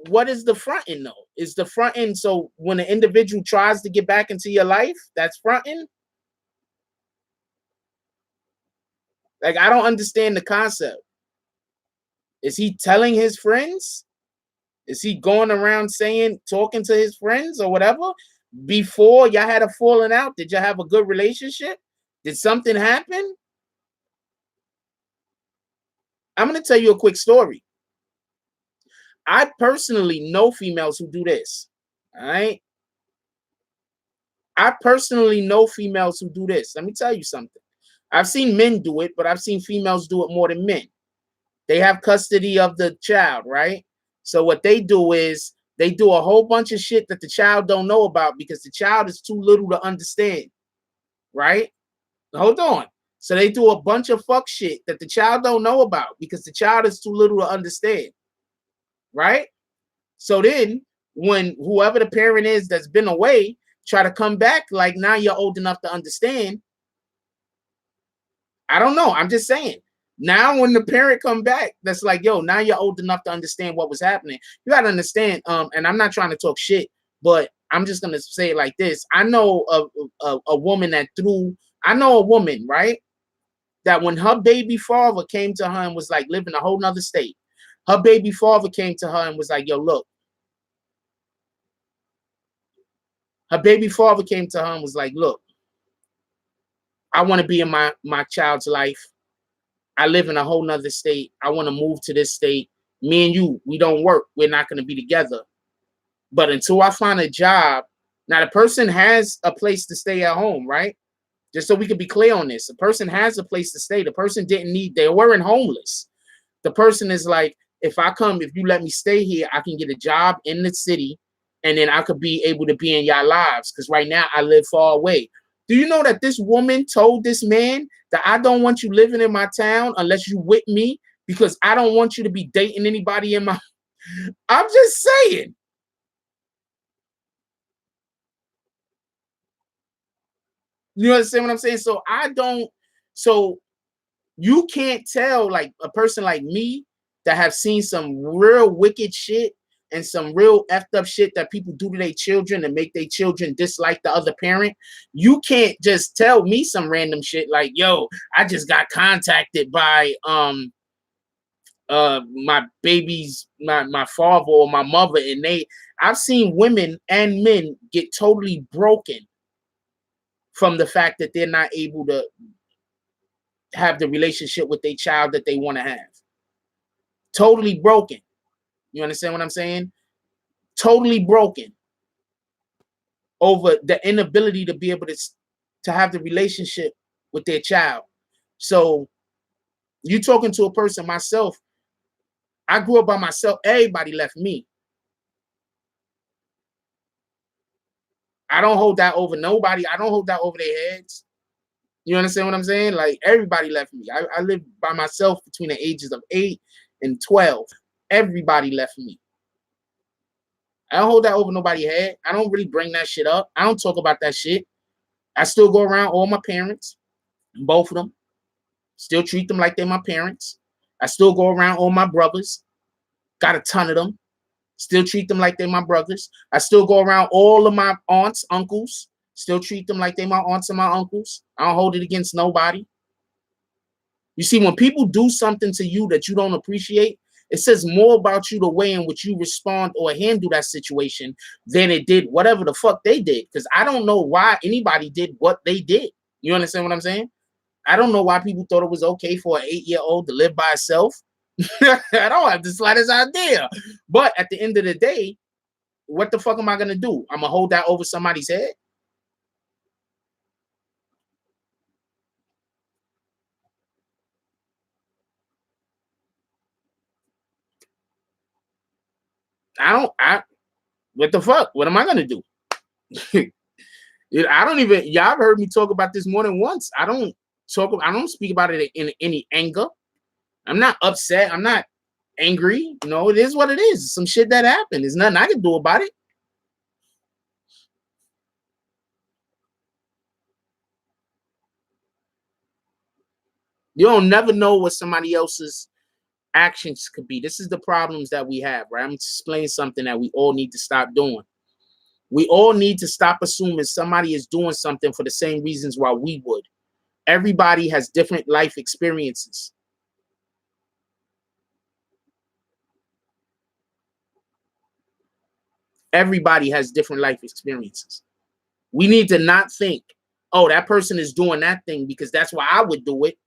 what is the fronting though? Is the fronting so when an individual tries to get back into your life, that's fronting? Like, I don't understand the concept. Is he telling his friends? Is he going around saying, talking to his friends or whatever? Before y'all had a falling out, did y'all have a good relationship? Did something happen? I'm going to tell you a quick story. I personally know females who do this. All right. I personally know females who do this. Let me tell you something. I've seen men do it, but I've seen females do it more than men. They have custody of the child, right? So what they do is they do a whole bunch of shit that the child don't know about because the child is too little to understand, right? Hold on. So they do a bunch of fuck shit that the child don't know about because the child is too little to understand, right? So then when whoever the parent is that's been away try to come back, like now you're old enough to understand. I don't know. I'm just saying. Now when the parent come back, that's like, yo, now you're old enough to understand what was happening. You gotta understand. And I'm not trying to talk shit, but I'm just gonna say it like this. I know a woman that I know a woman, right? That when her baby father came to her and was like living a whole nother state, her baby father came to her and was like, yo, look. Her baby father came to her and was like, look, I want to be in my child's life. I live in a whole nother state. I want to move to this state. Me and you, we don't work. We're not going to be together. But until I find a job, now the person has a place to stay at home, right? Just so we can be clear on this. The person has a place to stay. The person didn't need, they weren't homeless. The person is like, if you let me stay here, I can get a job in the city and then I could be able to be in your lives. Because right now I live far away. Do you know that this woman told this man that I don't want you living in my town unless you with me because I don't want you to be dating anybody in my... I'm just saying. You understand what I'm saying? So you can't tell like a person like me that have seen some real wicked shit and some real effed up shit that people do to their children and make their children dislike the other parent. You can't just tell me some random shit like, yo, I just got contacted by my baby's my father or my mother, and I've seen women and men get totally broken from the fact that they're not able to have the relationship with their child that they want to have. Totally broken. You understand what I'm saying? Totally broken over the inability to be able to have the relationship with their child. So you talking to a person, myself, I grew up by myself. Everybody left me. I don't hold that over nobody. I don't hold that over their heads. You understand what I'm saying? Like, everybody left me. I lived by myself between the ages of 8 and 12. Everybody left me. I don't hold that over nobody's head. I don't really bring that shit up. I don't talk about that shit. I still go around all my parents, both of them. Still treat them like they're my parents. I still go around all my brothers. Got a ton of them. Still treat them like they're my brothers. I still go around all of my aunts, uncles. Still treat them like they're my aunts and my uncles. I don't hold it against nobody. You see, when people do something to you that you don't appreciate, it says more about you the way in which you respond or handle that situation than it did whatever the fuck they did. Because I don't know why anybody did what they did. You understand what I'm saying? I don't know why people thought it was okay for an 8-year-old to live by itself. I don't have the slightest idea. But at the end of the day, what the fuck am I going to do? I'm going to hold that over somebody's head? What the fuck? What am I going to do? I don't even, y'all heard me talk about this more than once. I don't speak about it in any anger. I'm not upset. I'm not angry. You know, it is what it is. Some shit that happened. There's nothing I can do about it. You don't never know what somebody else's actions could be. This is the problems that we have, right? I'm explaining something that we all need to stop doing. We all need to stop assuming somebody is doing something for the same reasons why we would. Everybody has different life experiences. Everybody has different life experiences. We need to not think, oh, that person is doing that thing because that's why I would do it.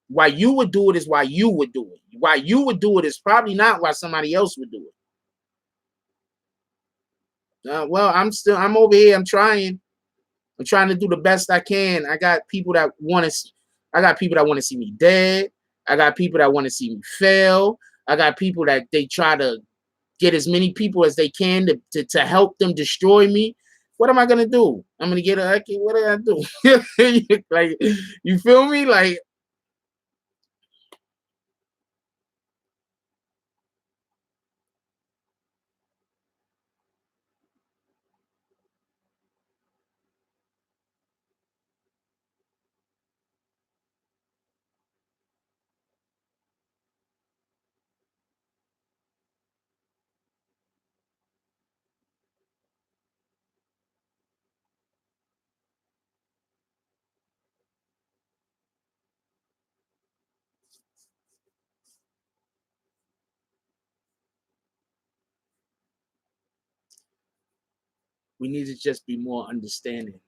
Why you would do it is why you would do it. Why you would do it is probably not why somebody else would do it. Well, I'm over here. I'm trying to do the best I can. I got people that want to see me dead. I got people that want to see me fail. I got people that they try to get as many people as they can to help them destroy me. What am I gonna do? I'm gonna get a what do I do? Like, you feel me? Like, we need to just be more understanding.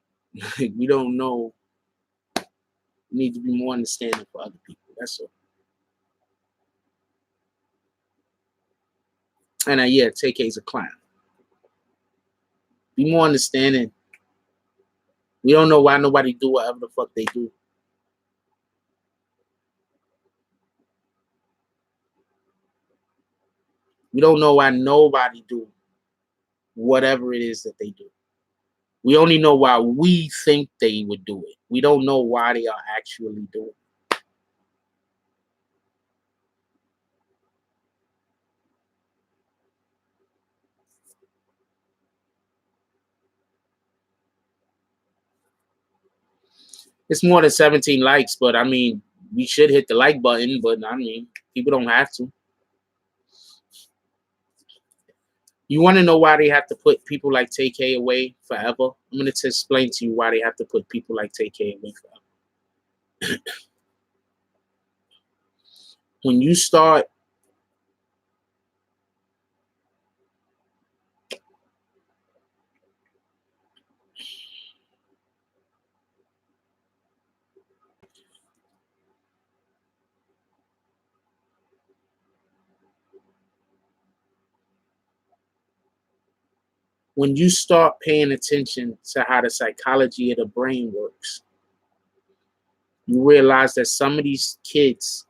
We don't know. We need to be more understanding for other people. That's all. And yeah, TK's a clown. Be more understanding. We don't know why nobody do whatever the fuck they do. We don't know why nobody do whatever it is that they do. We only know why we think they would do it. We don't know why they are actually doing it. It's more than 17 likes, but I mean, we should hit the like button, but I mean, people don't have to. You want to know why they have to put people like TK away forever? I'm going to explain to you why they have to put people like TK away forever. When you start paying attention to how the psychology of the brain works, you realize that some of these kids,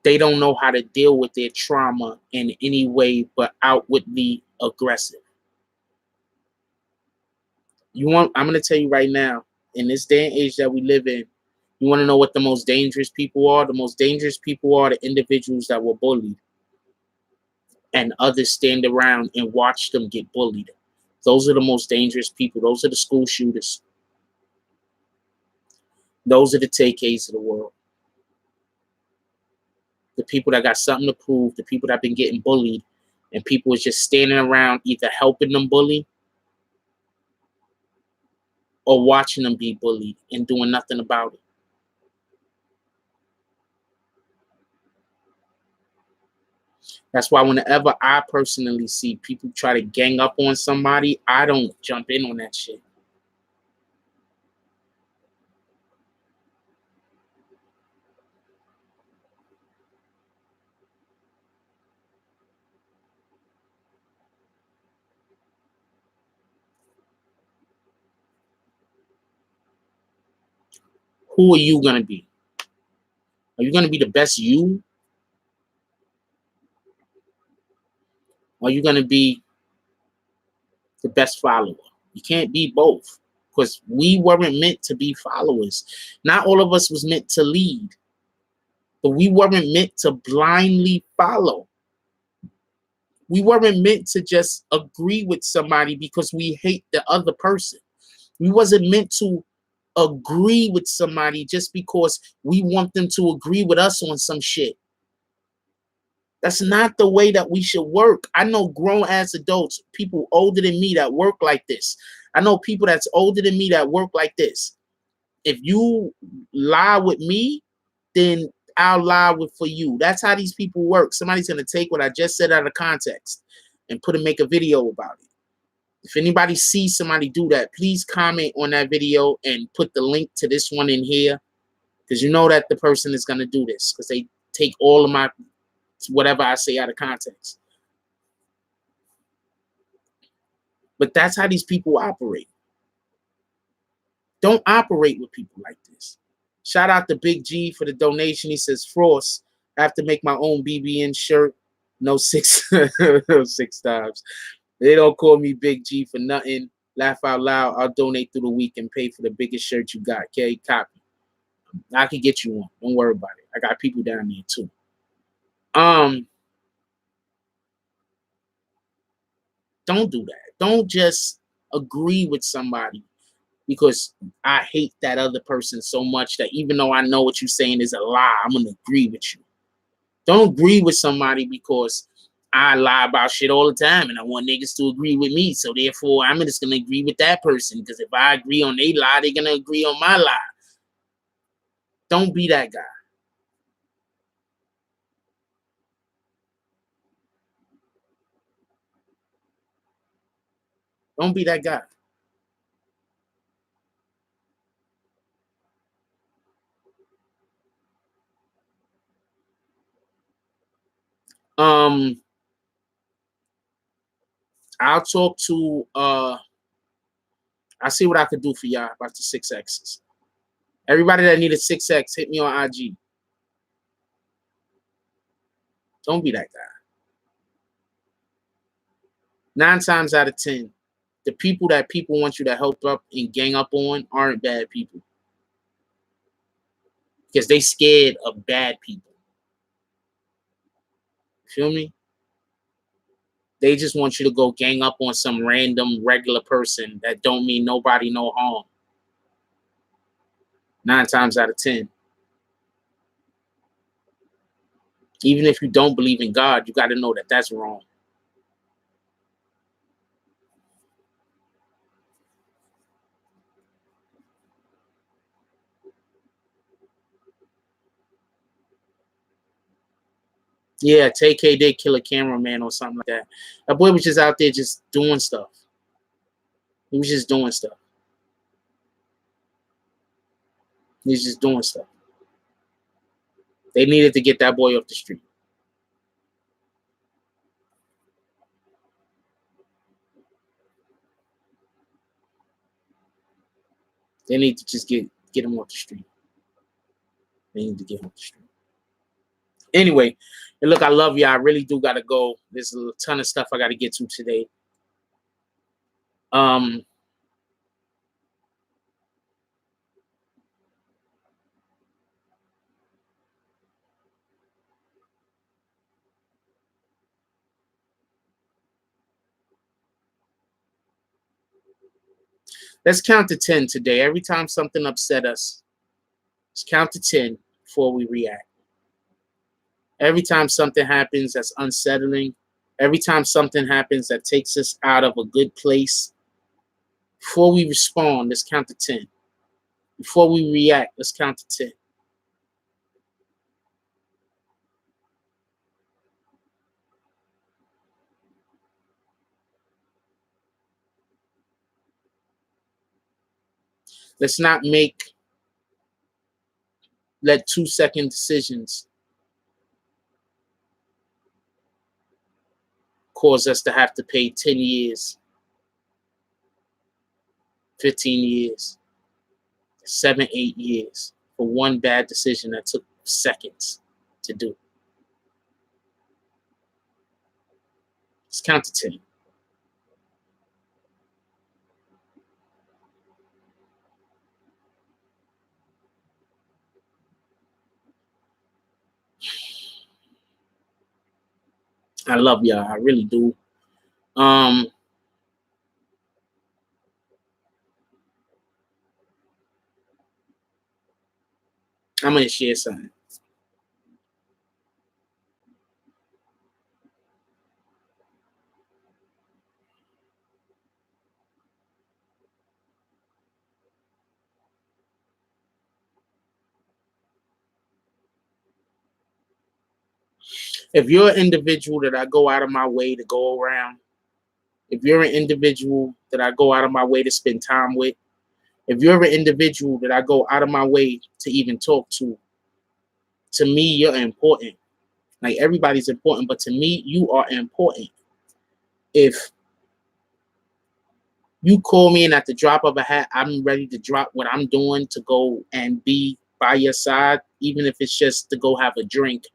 they don't know how to deal with their trauma in any way but outwardly aggressive. I'm going to tell you right now, in this day and age that we live in, you want to know what the most dangerous people are? The most dangerous people are the individuals that were bullied. and others stand around and watch them get bullied. Those are the most dangerous people. Those are the school shooters. Those are the TKs of the world. The people that got something to prove, the people that have been getting bullied, and people is just standing around either helping them bully or watching them be bullied and doing nothing about it. That's why whenever I personally see people try to gang up on somebody, I don't jump in on that shit. Who are you going to be? Are you going to be the best you? Or are you going to be the best follower? You can't be both, because we weren't meant to be followers. Not all of us was meant to lead, but we weren't meant to blindly follow. We weren't meant to just agree with somebody because we hate the other person. We wasn't meant to agree with somebody just because we want them to agree with us on some shit. That's not the way that we should work. I know grown ass adults, people older than me that work like this. I know people that's older than me that work like this. If you lie with me, then I'll lie with for you. That's how these people work. Somebody's gonna take what I just said out of context and make a video about it. If anybody sees somebody do that, please comment on that video and put the link to this one in here, because you know that the person is gonna do this because they take all of my whatever I say out of context. But that's how these people operate. Don't operate with people like this. Shout out to Big G for the donation. He says, Frost, I have to make my own BBN shirt. No six, no 6 times. They don't call me Big G for nothing. Laugh out loud. I'll donate through the week and pay for the biggest shirt you got. Okay, copy. I can get you one. Don't worry about it. I got people down there too. Don't do that. Don't just agree with somebody because I hate that other person so much that even though I know what you're saying is a lie, I'm going to agree with you. Don't agree with somebody because I lie about shit all the time and I want niggas to agree with me. So therefore, I'm just going to agree with that person because if I agree on their lie, they're going to agree on my lie. Don't be that guy. Don't be that guy. I'll talk to I'll see what I could do for y'all about the 6Xs. Everybody that need a 6X, hit me on IG. Don't be that guy. 9 times out of 10, the people that people want you to help up and gang up on aren't bad people. Because they scared of bad people. Feel me? They just want you to go gang up on some random regular person that don't mean nobody no harm. 9 times out of 10. Even if you don't believe in God, you got to know that that's wrong. Yeah, TK did kill a cameraman or something like that. That boy was just out there just doing stuff. He was just doing stuff. He was just doing stuff. They needed to get that boy off the street. They need to just get him off the street. They need to get him off the street. Anyway, and look, I love you. I really do gotta go. There's a ton of stuff I gotta get to today. Let's count to 10 today. Every time something upset us, let's count to 10 before we react. Every time something happens that's unsettling, every time something happens that takes us out of a good place, before we respond, let's count to 10. Before we react, let's count to 10. Let's not let 2-second decisions cause us to have to pay 10 years, 15 years, 7, 8 years for one bad decision that took seconds to do. Let's count to 10. I love y'all. I really do. I'm gonna share something. If you're an individual that I go out of my way to go around, if you're an individual that I go out of my way to spend time with, if you're an individual that I go out of my way to even talk to me, you're important. Like, everybody's important, but to me, you are important. If you call me and at the drop of a hat, I'm ready to drop what I'm doing to go and be by your side, even if it's just to go have a drink,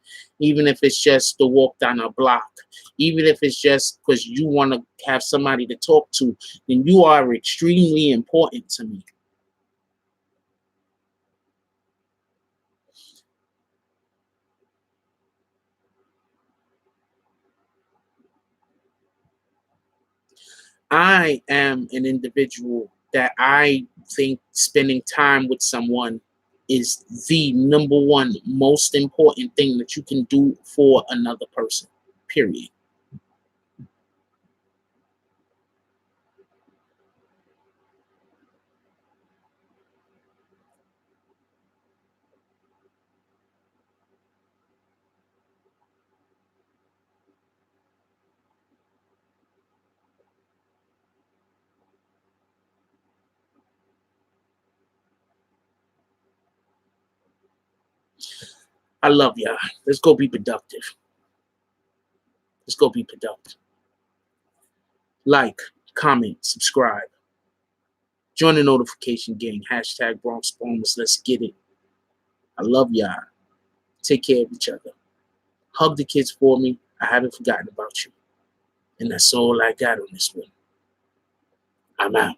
even if it's just to walk down a block, even if it's just because you want to have somebody to talk to, then you are extremely important to me. I am an individual that I think spending time with someone is the number one most important thing that you can do for another person, period. I love y'all. Let's go be productive. Let's go be productive. Like, comment, subscribe. Join the notification gang. Hashtag Bronx Bombers. Let's get it. I love y'all. Take care of each other. Hug the kids for me. I haven't forgotten about you. And that's all I got on this one. I'm out.